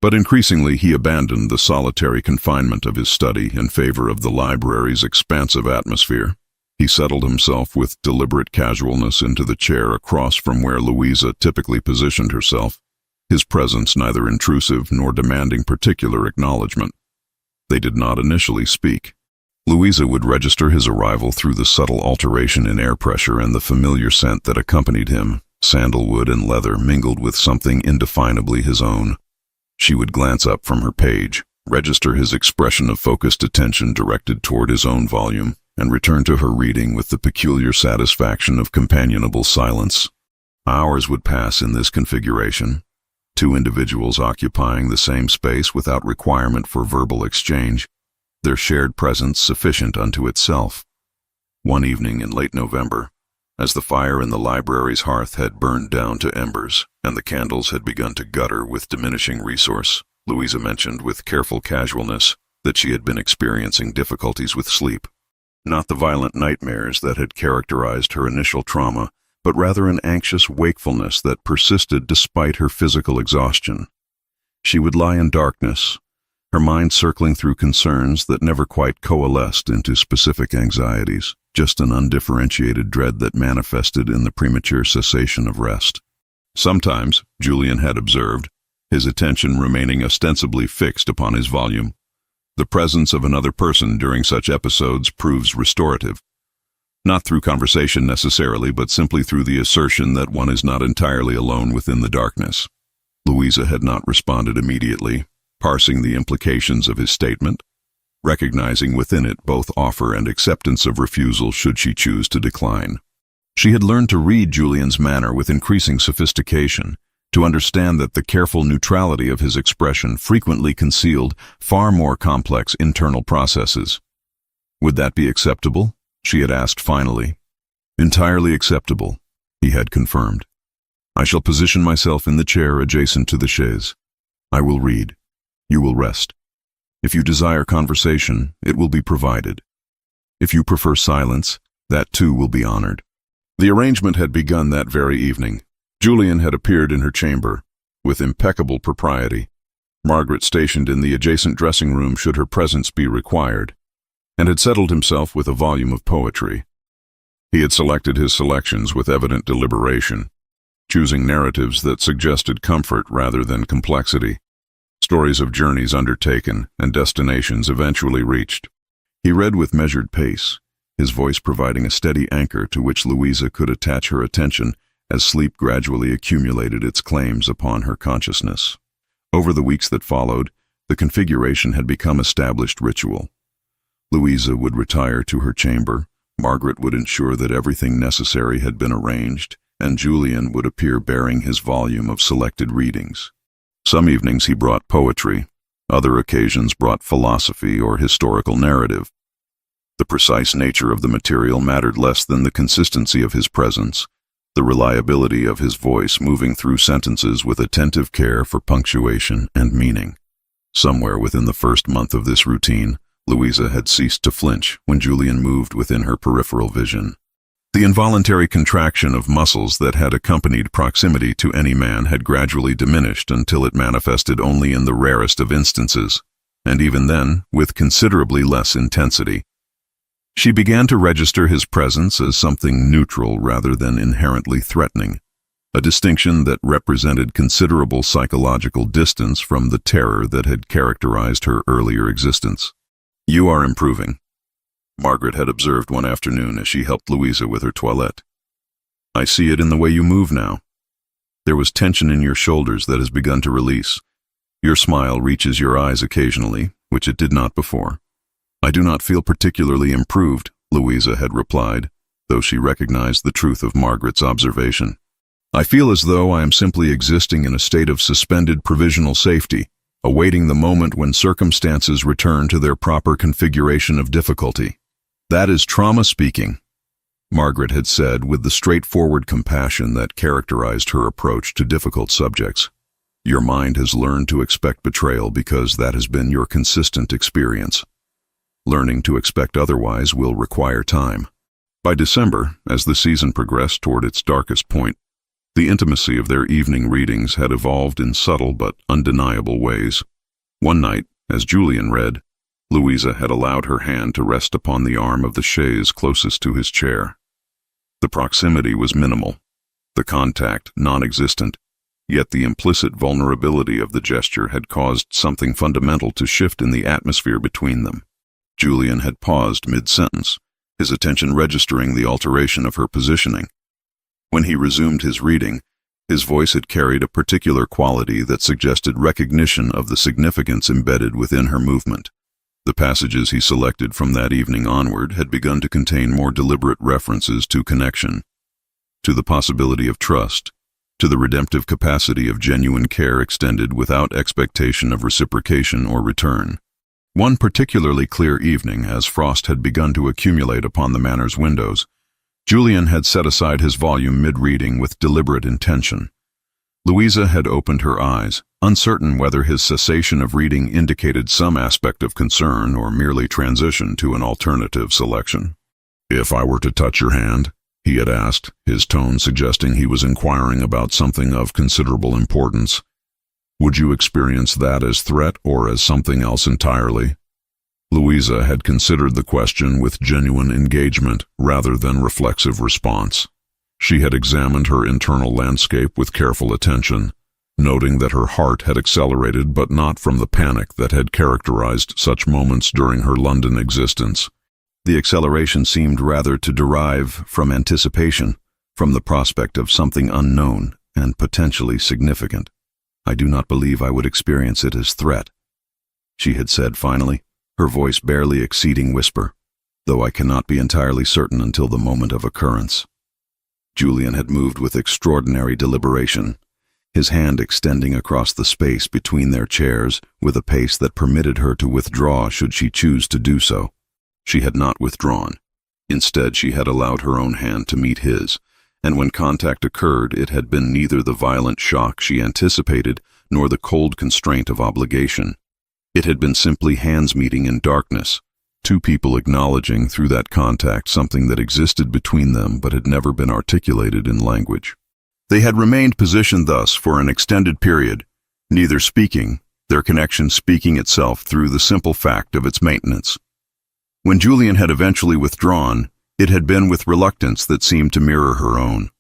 Speaker 1: But increasingly he abandoned the solitary confinement of his study in favor of the library's expansive atmosphere. He settled himself with deliberate casualness into the chair across from where Louisa typically positioned herself, his presence neither intrusive nor demanding particular acknowledgement. They did not initially speak. Louisa would register his arrival through the subtle alteration in air pressure and the familiar scent that accompanied him, sandalwood and leather mingled with something indefinably his own. She would glance up from her page, register his expression of focused attention directed toward his own volume, and return to her reading with the peculiar satisfaction of companionable silence. Hours would pass in this configuration, two individuals occupying the same space without requirement for verbal exchange, their shared presence sufficient unto itself. One evening in late November, as the fire in the library's hearth had burned down to embers and the candles had begun to gutter with diminishing resource, Louisa mentioned with careful casualness that she had been experiencing difficulties with sleep. Not the violent nightmares that had characterized her initial trauma, but rather an anxious wakefulness that persisted despite her physical exhaustion. She would lie in darkness, her mind circling through concerns that never quite coalesced into specific anxieties, just an undifferentiated dread that manifested in the premature cessation of rest. Sometimes, Julian had observed, his attention remaining ostensibly fixed upon his volume. The presence of another person during such episodes proves restorative. Not through conversation necessarily, but simply through the assertion that one is not entirely alone within the darkness. Louisa had not responded immediately, parsing the implications of his statement, recognizing within it both offer and acceptance of refusal should she choose to decline. She had learned to read Julian's manner with increasing sophistication, to understand that the careful neutrality of his expression frequently concealed far more complex internal processes. Would that be acceptable? She had asked finally. Entirely acceptable, he had confirmed. I shall position myself in the chair adjacent to the chaise. I will read. You will rest. If you desire conversation, it will be provided. If you prefer silence, that too will be honored. The arrangement had begun that very evening. Julian had appeared in her chamber, with impeccable propriety, Margaret stationed in the adjacent dressing room should her presence be required, and had settled himself with a volume of poetry. He had selected his selections with evident deliberation, choosing narratives that suggested comfort rather than complexity, stories of journeys undertaken and destinations eventually reached. He read with measured pace, his voice providing a steady anchor to which Louisa could attach her attention as sleep gradually accumulated its claims upon her consciousness. Over the weeks that followed, the configuration had become established ritual. Louisa would retire to her chamber, Margaret would ensure that everything necessary had been arranged, and Julian would appear bearing his volume of selected readings. Some evenings he brought poetry, other occasions brought philosophy or historical narrative. The precise nature of the material mattered less than the consistency of his presence, the reliability of his voice moving through sentences with attentive care for punctuation and meaning. Somewhere within the first month of this routine, Louisa had ceased to flinch when Julian moved within her peripheral vision. The involuntary contraction of muscles that had accompanied proximity to any man had gradually diminished until it manifested only in the rarest of instances, and even then, with considerably less intensity. She began to register his presence as something neutral rather than inherently threatening, a distinction that represented considerable psychological distance from the terror that had characterized her earlier existence. "You are improving," Margaret had observed one afternoon as she helped Louisa with her toilette. "I see it in the way you move now. There was tension in your shoulders that has begun to release. Your smile reaches your eyes occasionally, which it did not before." "I do not feel particularly improved," Louisa had replied, though she recognized the truth of Margaret's observation. "I feel as though I am simply existing in a state of suspended provisional safety, awaiting the moment when circumstances return to their proper configuration of difficulty." "That is trauma speaking," Margaret had said with the straightforward compassion that characterized her approach to difficult subjects. "Your mind has learned to expect betrayal because that has been your consistent experience. Learning to expect otherwise will require time." By December, as the season progressed toward its darkest point, the intimacy of their evening readings had evolved in subtle but undeniable ways. One night, as Julian read, Louisa had allowed her hand to rest upon the arm of the chaise closest to his chair. The proximity was minimal, the contact non-existent, yet the implicit vulnerability of the gesture had caused something fundamental to shift in the atmosphere between them. Julian had paused mid-sentence, his attention registering the alteration of her positioning. When he resumed his reading, his voice had carried a particular quality that suggested recognition of the significance embedded within her movement. The passages he selected from that evening onward had begun to contain more deliberate references to connection, to the possibility of trust, to the redemptive capacity of genuine care extended without expectation of reciprocation or return. One particularly clear evening, as frost had begun to accumulate upon the manor's windows, Julian had set aside his volume mid-reading with deliberate intention. Louisa had opened her eyes, uncertain whether his cessation of reading indicated some aspect of concern or merely transition to an alternative selection. "If I were to touch your hand?" he had asked, his tone suggesting he was inquiring about something of considerable importance. Would you experience that as threat or as something else entirely? Louisa had considered the question with genuine engagement rather than reflexive response. She had examined her internal landscape with careful attention, noting that her heart had accelerated, but not from the panic that had characterized such moments during her London existence. The acceleration seemed rather to derive from anticipation, from the prospect of something unknown and potentially significant. "I do not believe I would experience it as threat," she had said finally, her voice barely exceeding whisper, "though I cannot be entirely certain until the moment of occurrence." Julian had moved with extraordinary deliberation, his hand extending across the space between their chairs with a pace that permitted her to withdraw should she choose to do so. She had not withdrawn. Instead, she had allowed her own hand to meet his, and when contact occurred, it had been neither the violent shock she anticipated nor the cold constraint of obligation. It had been simply hands meeting in darkness, two people acknowledging through that contact something that existed between them but had never been articulated in language. They had remained positioned thus for an extended period, neither speaking, their connection speaking itself through the simple fact of its maintenance. When Julian had eventually withdrawn, it had been with reluctance that seemed to mirror her own.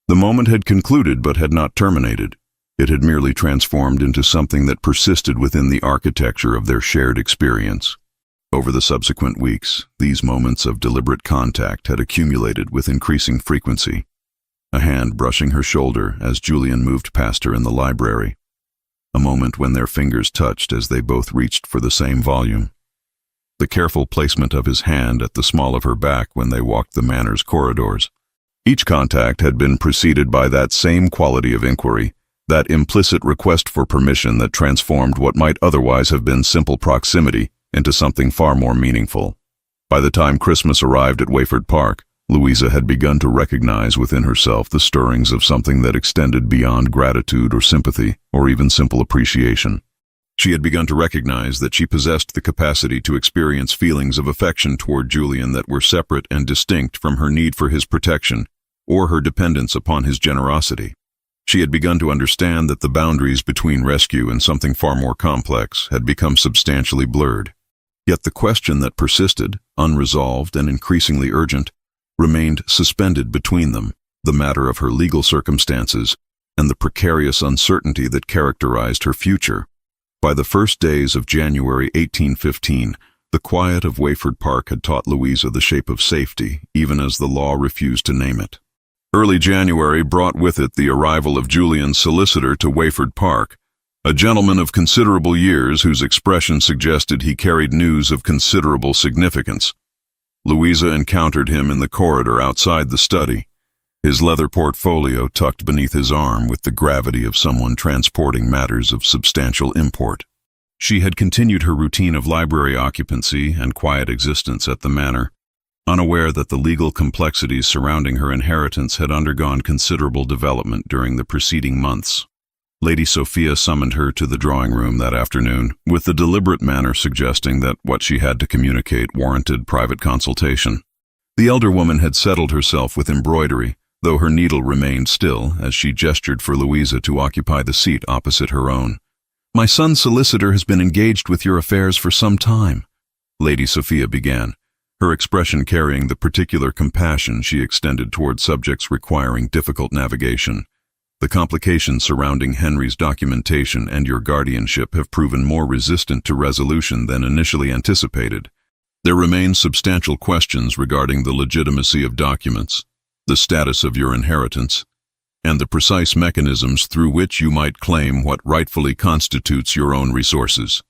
Speaker 1: The moment had concluded but had not terminated. It had merely transformed into something that persisted within the architecture of their shared experience. Over the subsequent weeks, these moments of deliberate contact had accumulated with increasing frequency. A hand brushing her shoulder as Julian moved past her in the library. A moment when their fingers touched as they both reached for the same volume. The careful placement of his hand at the small of her back when they walked the manor's corridors. Each contact had been preceded by that same quality of inquiry, that implicit request for permission that transformed what might otherwise have been simple proximity into something far more meaningful. By the time Christmas arrived at Wayford Park, Louisa had begun to recognize within herself the stirrings of something that extended beyond gratitude or sympathy, or even simple appreciation. She had begun to recognize that she possessed the capacity to experience feelings of affection toward Julian that were separate and distinct from her need for his protection or her dependence upon his generosity. She had begun to understand that the boundaries between rescue and something far more complex had become substantially blurred. Yet the question that persisted, unresolved and increasingly urgent, remained suspended between them, the matter of her legal circumstances and the precarious uncertainty that characterized her future. By the first days of January 1815, the quiet of Wayford Park had taught Louisa the shape of safety, even as the law refused to name it. Early January brought with it the arrival of Julian's solicitor to Wayford Park, a gentleman of considerable years whose expression suggested he carried news of considerable significance. Louisa encountered him in the corridor outside the study, his leather portfolio tucked beneath his arm with the gravity of someone transporting matters of substantial import. She had continued her routine of library occupancy and quiet existence at the manor, unaware that the legal complexities surrounding her inheritance had undergone considerable development during the preceding months. Lady Sophia summoned her to the drawing room that afternoon, with the deliberate manner suggesting that what she had to communicate warranted private consultation. The elder woman had settled herself with embroidery, though her needle remained still as she gestured for Louisa to occupy the seat opposite her own. "My son's solicitor has been engaged with your affairs for some time," Lady Sophia began, her expression carrying the particular compassion she extended toward subjects requiring difficult navigation. "The complications surrounding Henry's documentation and your guardianship have proven more resistant to resolution than initially anticipated. There remain substantial questions regarding the legitimacy of documents, the status of your inheritance, and the precise mechanisms through which you might claim what rightfully constitutes your own resources."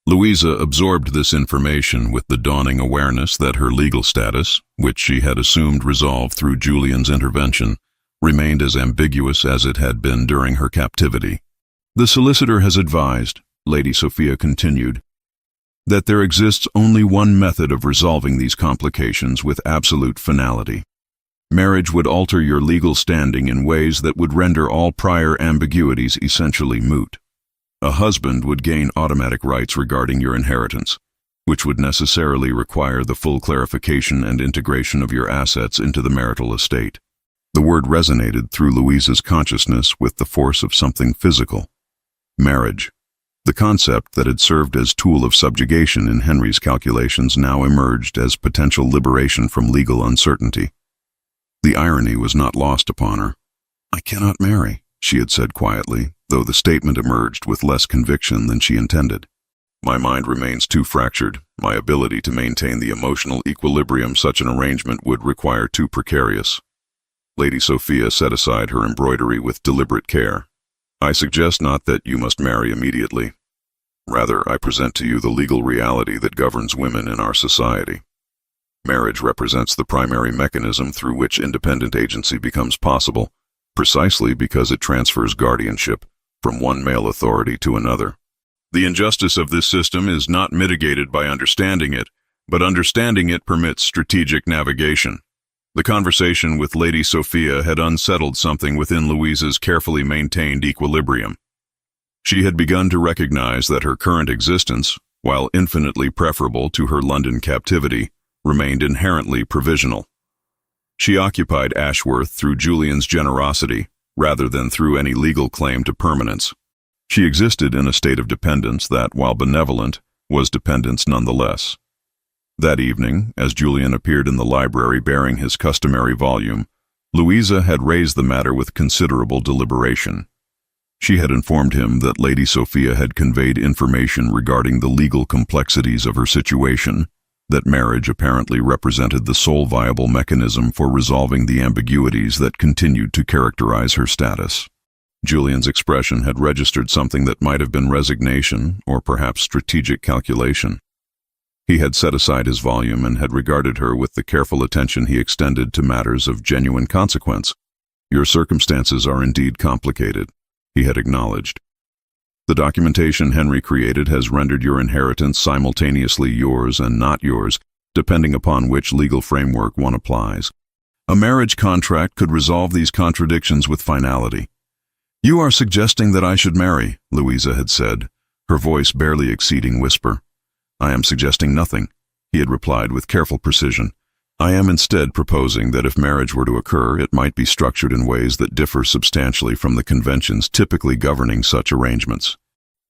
Speaker 1: Louisa absorbed this information with the dawning awareness that her legal status, which she had assumed resolved through Julian's intervention, remained as ambiguous as it had been during her captivity. "The solicitor has advised," Lady Sophia continued, "that there exists only one method of resolving these complications with absolute finality. Marriage would alter your legal standing in ways that would render all prior ambiguities essentially moot. A husband would gain automatic rights regarding your inheritance, which would necessarily require the full clarification and integration of your assets into the marital estate." The word resonated through Louisa's consciousness with the force of something physical. Marriage. The concept that had served as tool of subjugation in Henry's calculations now emerged as potential liberation from legal uncertainty. The irony was not lost upon her. "I cannot marry," she had said quietly, though the statement emerged with less conviction than she intended. "My mind remains too fractured. My ability to maintain the emotional equilibrium such an arrangement would require too precarious." Lady Sophia set aside her embroidery with deliberate care. "I suggest not that you must marry immediately. Rather, I present to you the legal reality that governs women in our society. Marriage represents the primary mechanism through which independent agency becomes possible, precisely because it transfers guardianship from one male authority to another. The injustice of this system is not mitigated by understanding it, but understanding it permits strategic navigation." The conversation with Lady Sophia had unsettled something within Louisa's carefully maintained equilibrium. She had begun to recognize that her current existence, while infinitely preferable to her London captivity, remained inherently provisional. She occupied Ashworth through Julian's generosity, rather than through any legal claim to permanence. She existed in a state of dependence that, while benevolent, was dependence nonetheless. That evening, as Julian appeared in the library bearing his customary volume, Louisa had raised the matter with considerable deliberation. She had informed him that Lady Sophia had conveyed information regarding the legal complexities of her situation, that marriage apparently represented the sole viable mechanism for resolving the ambiguities that continued to characterize her status. Julian's expression had registered something that might have been resignation or perhaps strategic calculation. He had set aside his volume and had regarded her with the careful attention he extended to matters of genuine consequence. "Your circumstances are indeed complicated," he had acknowledged. "The documentation Henry created has rendered your inheritance simultaneously yours and not yours, depending upon which legal framework one applies. A marriage contract could resolve these contradictions with finality." "You are suggesting that I should marry," Louisa had said, her voice barely exceeding whisper. "I am suggesting nothing," he had replied with careful precision. "I am instead proposing that if marriage were to occur, it might be structured in ways that differ substantially from the conventions typically governing such arrangements."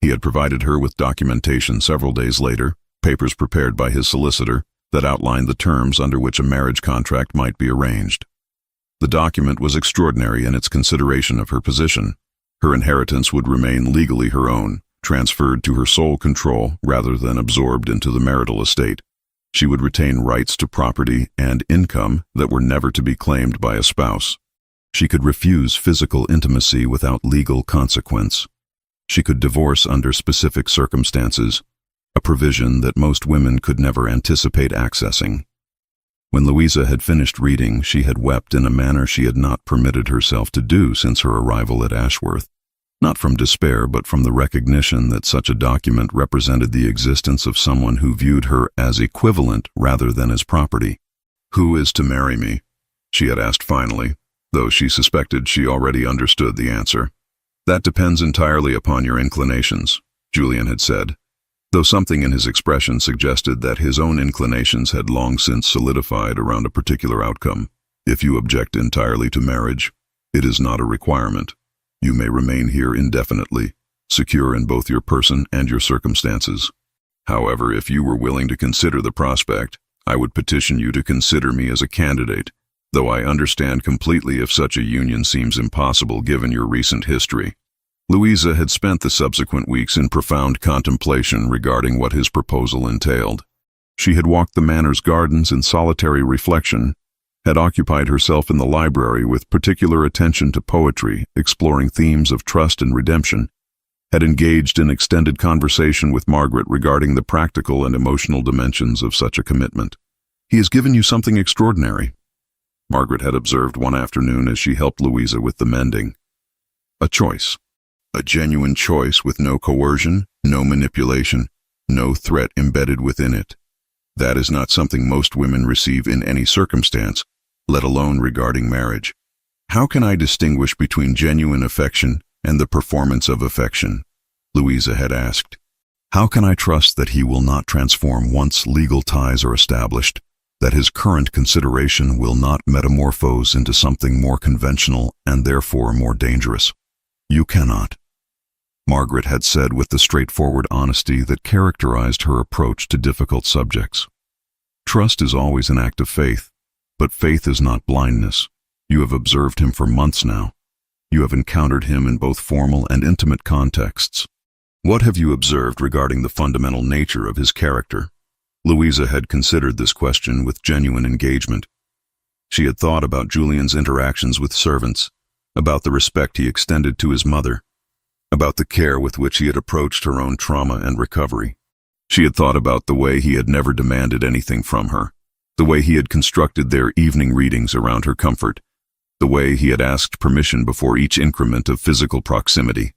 Speaker 1: He had provided her with documentation several days later, papers prepared by his solicitor, that outlined the terms under which a marriage contract might be arranged. The document was extraordinary in its consideration of her position. Her inheritance would remain legally her own, transferred to her sole control rather than absorbed into the marital estate. She would retain rights to property and income that were never to be claimed by a spouse. She could refuse physical intimacy without legal consequence. She could divorce under specific circumstances, a provision that most women could never anticipate accessing. When Louisa had finished reading, she had wept in a manner she had not permitted herself to do since her arrival at Ashworth. Not from despair, but from the recognition that such a document represented the existence of someone who viewed her as equivalent rather than as property. "Who is to marry me?" she had asked finally, though she suspected she already understood the answer. "That depends entirely upon your inclinations," Julian had said, though something in his expression suggested that his own inclinations had long since solidified around a particular outcome. "If you object entirely to marriage, it is not a requirement. You may remain here indefinitely, secure in both your person and your circumstances. However, if you were willing to consider the prospect, I would petition you to consider me as a candidate, though I understand completely if such a union seems impossible given your recent history." Louisa had spent the subsequent weeks in profound contemplation regarding what his proposal entailed. She had walked the manor's gardens in solitary reflection, had occupied herself in the library with particular attention to poetry, exploring themes of trust and redemption, had engaged in extended conversation with Margaret regarding the practical and emotional dimensions of such a commitment. "He has given you something extraordinary," Margaret had observed one afternoon as she helped Louisa with the mending. "A choice. A genuine choice with no coercion, no manipulation, no threat embedded within it. That is not something most women receive in any circumstance, let alone regarding marriage. How can I distinguish between genuine affection and the performance of affection?" Louisa had asked. "How can I trust that he will not transform once legal ties are established, that his current consideration will not metamorphose into something more conventional and therefore more dangerous? You cannot." Margaret had said with the straightforward honesty that characterized her approach to difficult subjects. Trust is always an act of faith, but faith is not blindness. You have observed him for months now. You have encountered him in both formal and intimate contexts. What have you observed regarding the fundamental nature of his character? Louisa had considered this question with genuine engagement. She had thought about Julian's interactions with servants, about the respect he extended to his mother, about the care with which he had approached her own trauma and recovery. She had thought about the way he had never demanded anything from her, the way he had constructed their evening readings around her comfort, the way he had asked permission before each increment of physical proximity.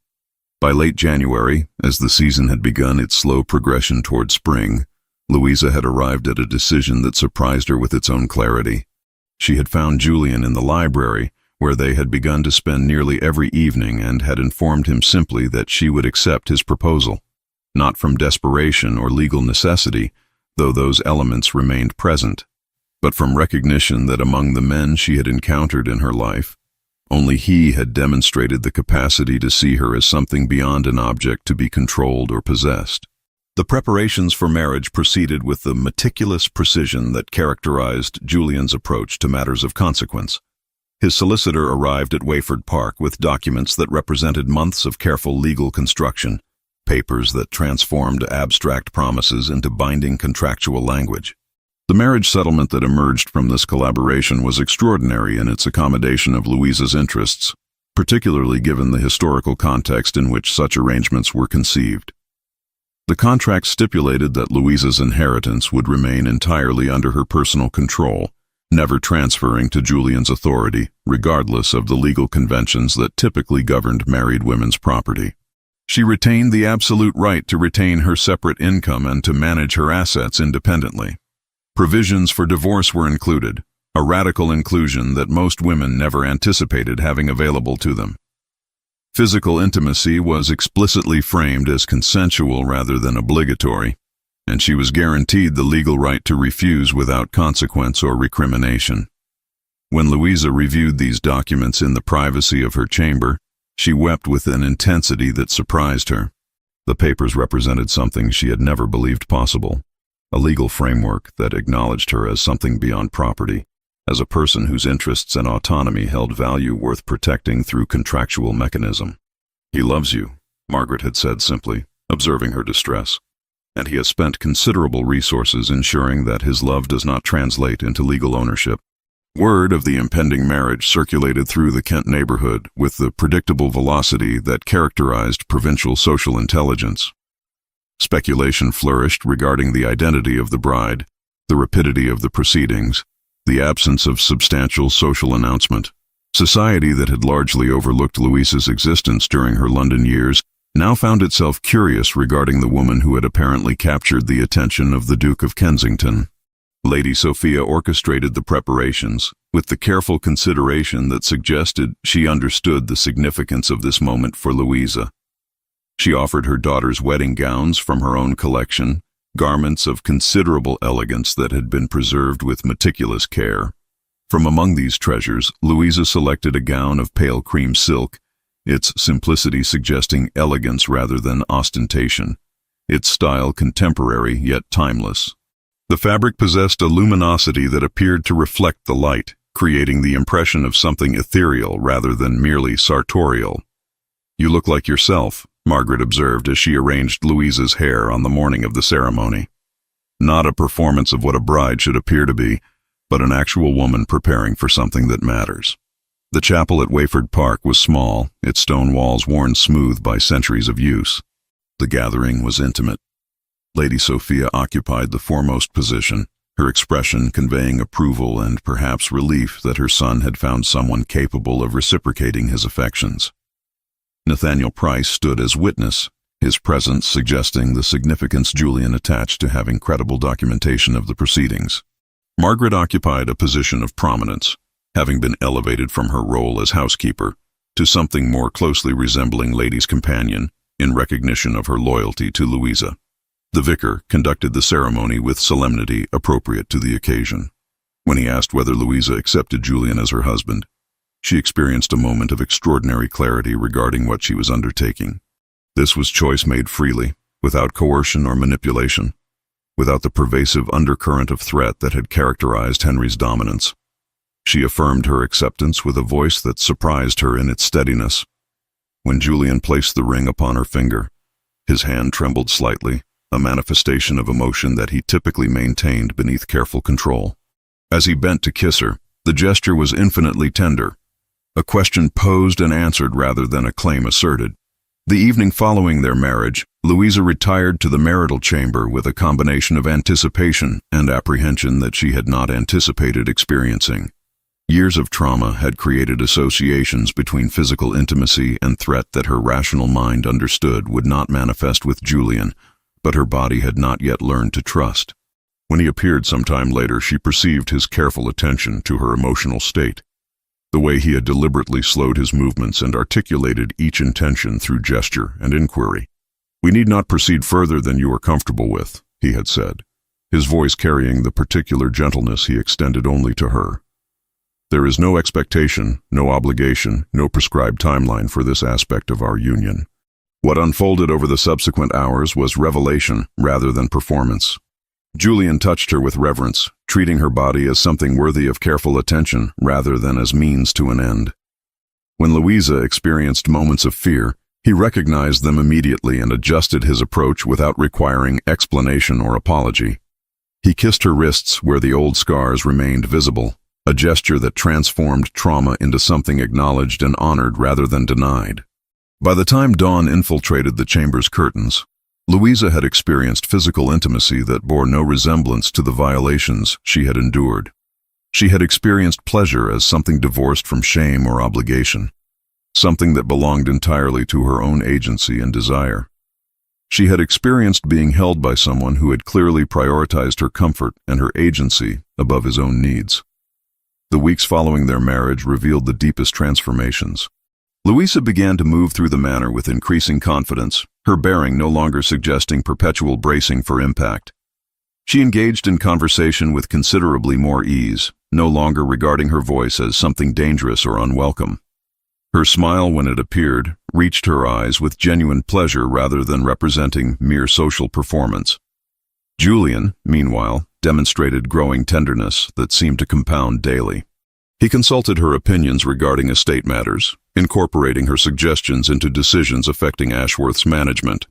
Speaker 1: By late January, as the season had begun its slow progression toward spring, Louisa had arrived at a decision that surprised her with its own clarity. She had found Julian in the library, where they had begun to spend nearly every evening, and had informed him simply that she would accept his proposal, not from desperation or legal necessity, though those elements remained present, but from recognition that among the men she had encountered in her life, only he had demonstrated the capacity to see her as something beyond an object to be controlled or possessed. The preparations for marriage proceeded with the meticulous precision that characterized Julian's approach to matters of consequence. His solicitor arrived at Wayford Park with documents that represented months of careful legal construction, papers that transformed abstract promises into binding contractual language. The marriage settlement that emerged from this collaboration was extraordinary in its accommodation of Louisa's interests, particularly given the historical context in which such arrangements were conceived. The contract stipulated that Louisa's inheritance would remain entirely under her personal control, never transferring to Julian's authority, regardless of the legal conventions that typically governed married women's property. She retained the absolute right to retain her separate income and to manage her assets independently. Provisions for divorce were included, a radical inclusion that most women never anticipated having available to them. Physical intimacy was explicitly framed as consensual rather than obligatory, and she was guaranteed the legal right to refuse without consequence or recrimination. When Louisa reviewed these documents in the privacy of her chamber, she wept with an intensity that surprised her. The papers represented something she had never believed possible, a legal framework that acknowledged her as something beyond property, as a person whose interests and autonomy held value worth protecting through contractual mechanism. "He loves you," Margaret had said simply, observing her distress, "and he has spent considerable resources ensuring that his love does not translate into legal ownership." Word of the impending marriage circulated through the Kent neighborhood with the predictable velocity that characterized provincial social intelligence. Speculation flourished regarding the identity of the bride, the rapidity of the proceedings, the absence of substantial social announcement. Society that had largely overlooked Louisa's existence during her London years now found itself curious regarding the woman who had apparently captured the attention of the Duke of Kensington. Lady Sophia orchestrated the preparations, with the careful consideration that suggested she understood the significance of this moment for Louisa. She offered her daughter's wedding gowns from her own collection, garments of considerable elegance that had been preserved with meticulous care. From among these treasures, Louisa selected a gown of pale cream silk, its simplicity suggesting elegance rather than ostentation, its style contemporary yet timeless. The fabric possessed a luminosity that appeared to reflect the light, creating the impression of something ethereal rather than merely sartorial. "You look like yourself," Margaret observed as she arranged Louisa's hair on the morning of the ceremony. Not a performance of what a bride should appear to be, but an actual woman preparing for something that matters. The chapel at Wayford Park was small, its stone walls worn smooth by centuries of use. The gathering was intimate. Lady Sophia occupied the foremost position, her expression conveying approval and perhaps relief that her son had found someone capable of reciprocating his affections. Nathaniel Price stood as witness, his presence suggesting the significance Julian attached to having credible documentation of the proceedings. Margaret occupied a position of prominence, having been elevated from her role as housekeeper to something more closely resembling lady's companion in recognition of her loyalty to Louisa. The vicar conducted the ceremony with solemnity appropriate to the occasion. When he asked whether Louisa accepted Julian as her husband, she experienced a moment of extraordinary clarity regarding what she was undertaking. This was choice made freely, without coercion or manipulation, without the pervasive undercurrent of threat that had characterized Henry's dominance. She affirmed her acceptance with a voice that surprised her in its steadiness. When Julian placed the ring upon her finger, his hand trembled slightly, a manifestation of emotion that he typically maintained beneath careful control. As he bent to kiss her, the gesture was infinitely tender, a question posed and answered rather than a claim asserted. The evening following their marriage, Louisa retired to the marital chamber with a combination of anticipation and apprehension that she had not anticipated experiencing. Years of trauma had created associations between physical intimacy and threat that her rational mind understood would not manifest with Julian, but her body had not yet learned to trust. When he appeared sometime later, she perceived his careful attention to her emotional state, the way he had deliberately slowed his movements and articulated each intention through gesture and inquiry. "We need not proceed further than you are comfortable with," he had said, his voice carrying the particular gentleness he extended only to her. "There is no expectation, no obligation, no prescribed timeline for this aspect of our union." What unfolded over the subsequent hours was revelation rather than performance. Julian touched her with reverence, treating her body as something worthy of careful attention rather than as means to an end. When Louisa experienced moments of fear, he recognized them immediately and adjusted his approach without requiring explanation or apology. He kissed her wrists where the old scars remained visible, a gesture that transformed trauma into something acknowledged and honored rather than denied. By the time dawn infiltrated the chamber's curtains, Louisa had experienced physical intimacy that bore no resemblance to the violations she had endured. She had experienced pleasure as something divorced from shame or obligation, something that belonged entirely to her own agency and desire. She had experienced being held by someone who had clearly prioritized her comfort and her agency above his own needs. The weeks following their marriage revealed the deepest transformations. Louisa began to move through the manor with increasing confidence, her bearing no longer suggesting perpetual bracing for impact. She engaged in conversation with considerably more ease, no longer regarding her voice as something dangerous or unwelcome. Her smile, when it appeared, reached her eyes with genuine pleasure rather than representing mere social performance. Julian, meanwhile, demonstrated growing tenderness that seemed to compound daily. He consulted her opinions regarding estate matters, incorporating her suggestions into decisions affecting Ashworth's management.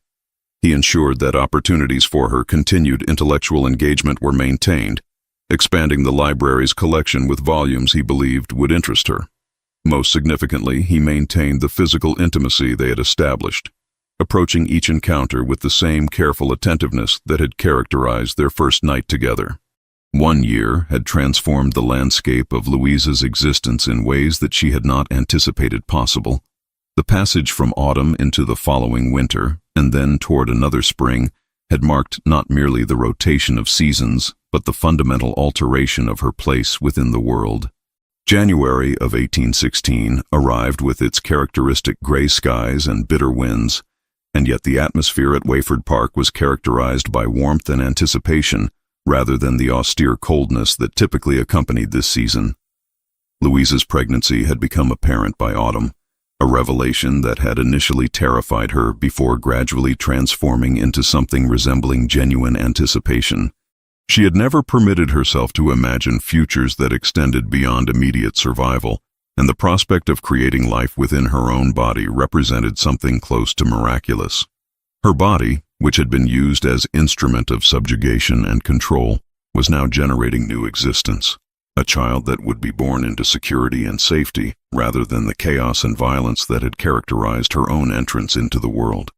Speaker 1: He ensured that opportunities for her continued intellectual engagement were maintained, expanding the library's collection with volumes he believed would interest her. Most significantly, he maintained the physical intimacy they had established, approaching each encounter with the same careful attentiveness that had characterized their first night together. 1 year had transformed the landscape of Louisa's existence in ways that she had not anticipated possible. The passage from autumn into the following winter, and then toward another spring, had marked not merely the rotation of seasons, but the fundamental alteration of her place within the world. January of 1816 arrived with its characteristic gray skies and bitter winds, and yet the atmosphere at Wayford Park was characterized by warmth and anticipation, rather than the austere coldness that typically accompanied this season. Louisa's pregnancy had become apparent by autumn, a revelation that had initially terrified her before gradually transforming into something resembling genuine anticipation. She had never permitted herself to imagine futures that extended beyond immediate survival, and the prospect of creating life within her own body represented something close to miraculous. Her body, which had been used as instrument of subjugation and control, was now generating new existence, a child that would be born into security and safety rather than the chaos and violence that had characterized her own entrance into the world.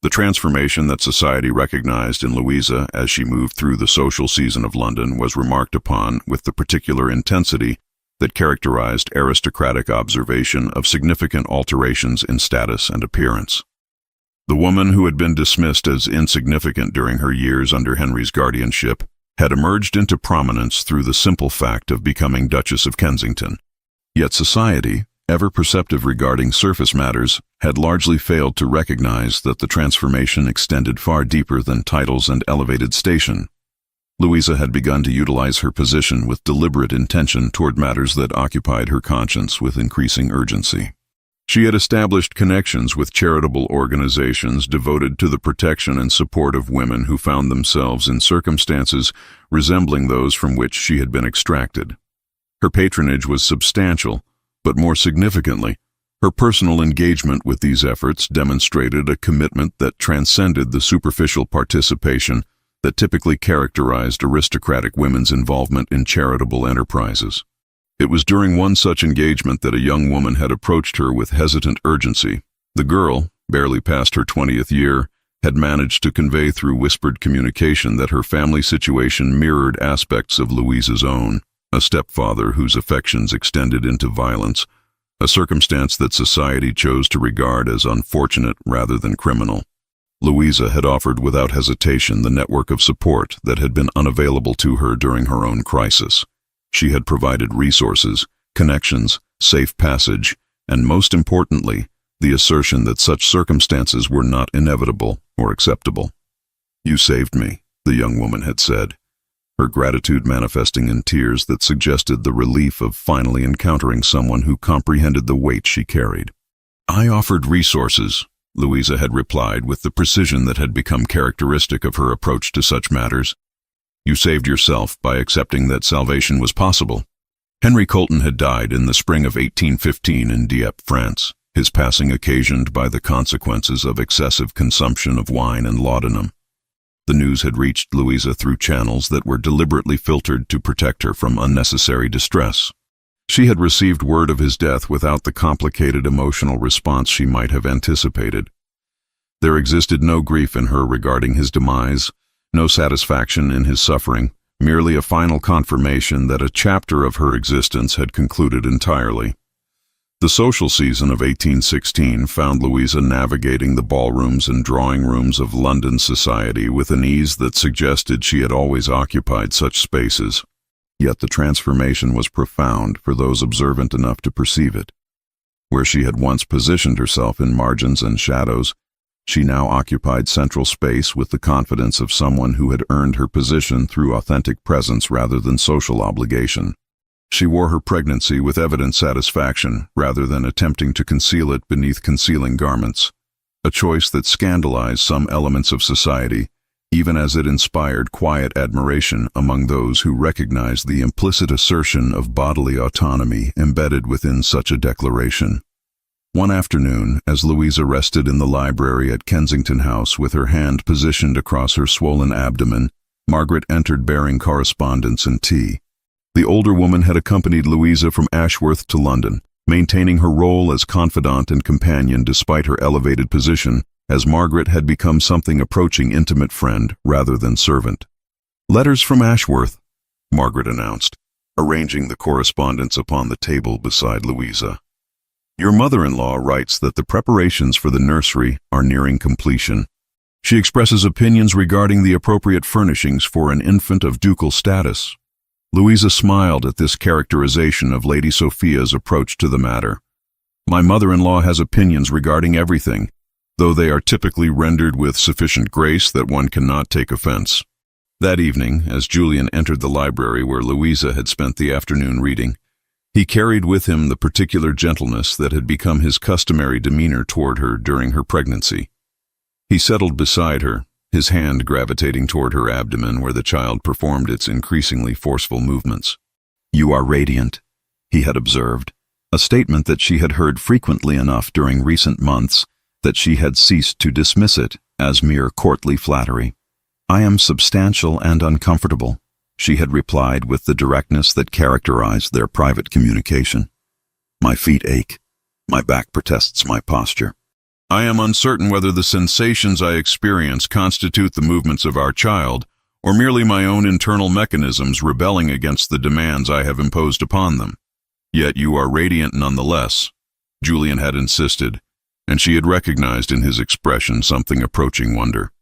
Speaker 1: The transformation that society recognized in Louisa as she moved through the social season of London was remarked upon with the particular intensity that characterized aristocratic observation of significant alterations in status and appearance. The woman who had been dismissed as insignificant during her years under Henry's guardianship had emerged into prominence through the simple fact of becoming Duchess of Kensington. Yet society, ever perceptive regarding surface matters, had largely failed to recognize that the transformation extended far deeper than titles and elevated station. Louisa had begun to utilize her position with deliberate intention toward matters that occupied her conscience with increasing urgency. She had established connections with charitable organizations devoted to the protection and support of women who found themselves in circumstances resembling those from which she had been extracted. Her patronage was substantial, but more significantly, her personal engagement with these efforts demonstrated a commitment that transcended the superficial participation that typically characterized aristocratic women's involvement in charitable enterprises. It was during one such engagement that a young woman had approached her with hesitant urgency. The girl, barely past her 20th year, had managed to convey through whispered communication that her family situation mirrored aspects of Louisa's own, a stepfather whose affections extended into violence, a circumstance that society chose to regard as unfortunate rather than criminal. Louisa had offered without hesitation the network of support that had been unavailable to her during her own crisis. She had provided resources, connections, safe passage, and most importantly, the assertion that such circumstances were not inevitable or acceptable. "You saved me," the young woman had said, her gratitude manifesting in tears that suggested the relief of finally encountering someone who comprehended the weight she carried. "I offered resources," Louisa had replied with the precision that had become characteristic of her approach to such matters. "You saved yourself by accepting that salvation was possible." Henry Colton had died in the spring of 1815 in Dieppe, France, his passing occasioned by the consequences of excessive consumption of wine and laudanum. The news had reached Louisa through channels that were deliberately filtered to protect her from unnecessary distress. She had received word of his death without the complicated emotional response she might have anticipated. There existed no grief in her regarding his demise, no satisfaction in his suffering, merely a final confirmation that a chapter of her existence had concluded entirely. The social season of 1816 found Louisa navigating the ballrooms and drawing rooms of London society with an ease that suggested she had always occupied such spaces. Yet the transformation was profound for those observant enough to perceive it. Where she had once positioned herself in margins and shadows, she now occupied central space with the confidence of someone who had earned her position through authentic presence rather than social obligation. She wore her pregnancy with evident satisfaction rather than attempting to conceal it beneath concealing garments, a choice that scandalized some elements of society, even as it inspired quiet admiration among those who recognized the implicit assertion of bodily autonomy embedded within such a declaration. One afternoon, as Louisa rested in the library at Kensington House with her hand positioned across her swollen abdomen, Margaret entered bearing correspondence and tea. The older woman had accompanied Louisa from Ashworth to London, maintaining her role as confidant and companion despite her elevated position, as Margaret had become something approaching intimate friend rather than servant. "Letters from Ashworth," Margaret announced, arranging the correspondence upon the table beside Louisa. "Your mother-in-law writes that the preparations for the nursery are nearing completion. She expresses opinions regarding the appropriate furnishings for an infant of ducal status." Louisa smiled at this characterization of Lady Sophia's approach to the matter. "My mother-in-law has opinions regarding everything, though they are typically rendered with sufficient grace that one cannot take offense." That evening, as Julian entered the library where Louisa had spent the afternoon reading, he carried with him the particular gentleness that had become his customary demeanor toward her during her pregnancy. He settled beside her, his hand gravitating toward her abdomen where the child performed its increasingly forceful movements. "You are radiant," he had observed, a statement that she had heard frequently enough during recent months that she had ceased to dismiss it as mere courtly flattery. "I am substantial and uncomfortable," she had replied with the directness that characterized their private communication. "My feet ache. My back protests my posture. I am uncertain whether the sensations I experience constitute the movements of our child, or merely my own internal mechanisms rebelling against the demands I have imposed upon them. Yet you are radiant nonetheless," Julian had insisted, and she had recognized in his expression something approaching wonder.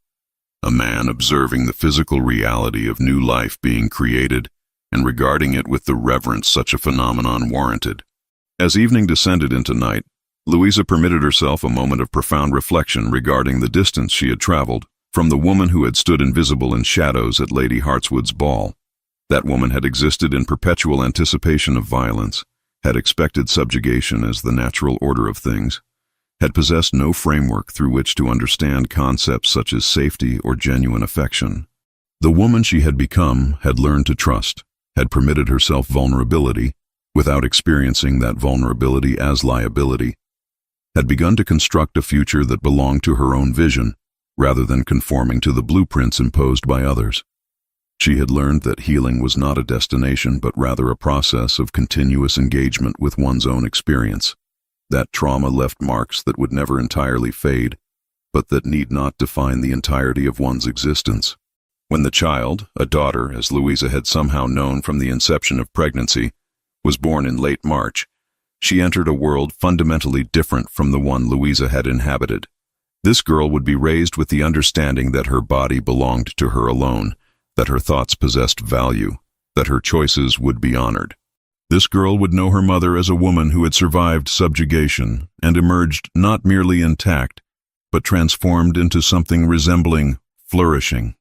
Speaker 1: A man observing the physical reality of new life being created and regarding it with the reverence such a phenomenon warranted. As evening descended into night, Louisa permitted herself a moment of profound reflection regarding the distance she had traveled from the woman who had stood invisible in shadows at Lady Hartswood's ball. That woman had existed in perpetual anticipation of violence, had expected subjugation as the natural order of things, had possessed no framework through which to understand concepts such as safety or genuine affection. The woman she had become had learned to trust, had permitted herself vulnerability, without experiencing that vulnerability as liability, had begun to construct a future that belonged to her own vision, rather than conforming to the blueprints imposed by others. She had learned that healing was not a destination but rather a process of continuous engagement with one's own experience. That trauma left marks that would never entirely fade, but that need not define the entirety of one's existence. When the child, a daughter as Louisa had somehow known from the inception of pregnancy, was born in late March, she entered a world fundamentally different from the one Louisa had inhabited. This girl would be raised with the understanding that her body belonged to her alone, that her thoughts possessed value, that her choices would be honored. This girl would know her mother as a woman who had survived subjugation and emerged not merely intact, but transformed into something resembling flourishing.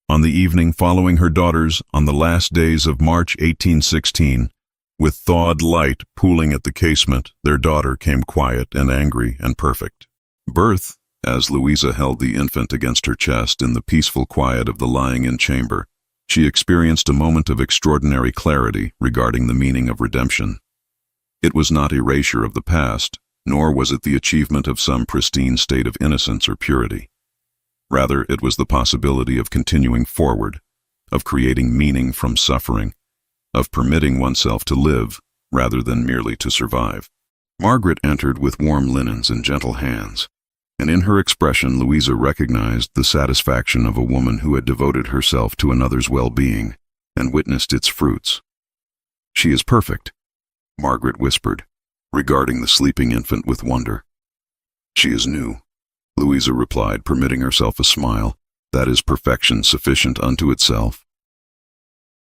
Speaker 1: On the evening following her daughter's, on the last days of March 1816, with thawed light pooling at the casement, their daughter came quiet and angry and perfect. Birth, as Louisa held the infant against her chest in the peaceful quiet of the lying-in chamber, she experienced a moment of extraordinary clarity regarding the meaning of redemption. It was not erasure of the past, nor was it the achievement of some pristine state of innocence or purity. Rather, it was the possibility of continuing forward, of creating meaning from suffering, of permitting oneself to live rather than merely to survive. Margaret entered with warm linens and gentle hands, and in her expression Louisa recognized the satisfaction of a woman who had devoted herself to another's well-being and witnessed its fruits. "She is perfect," Margaret whispered, regarding the sleeping infant with wonder. "She is new," Louisa replied, permitting herself a smile. "That is perfection sufficient unto itself."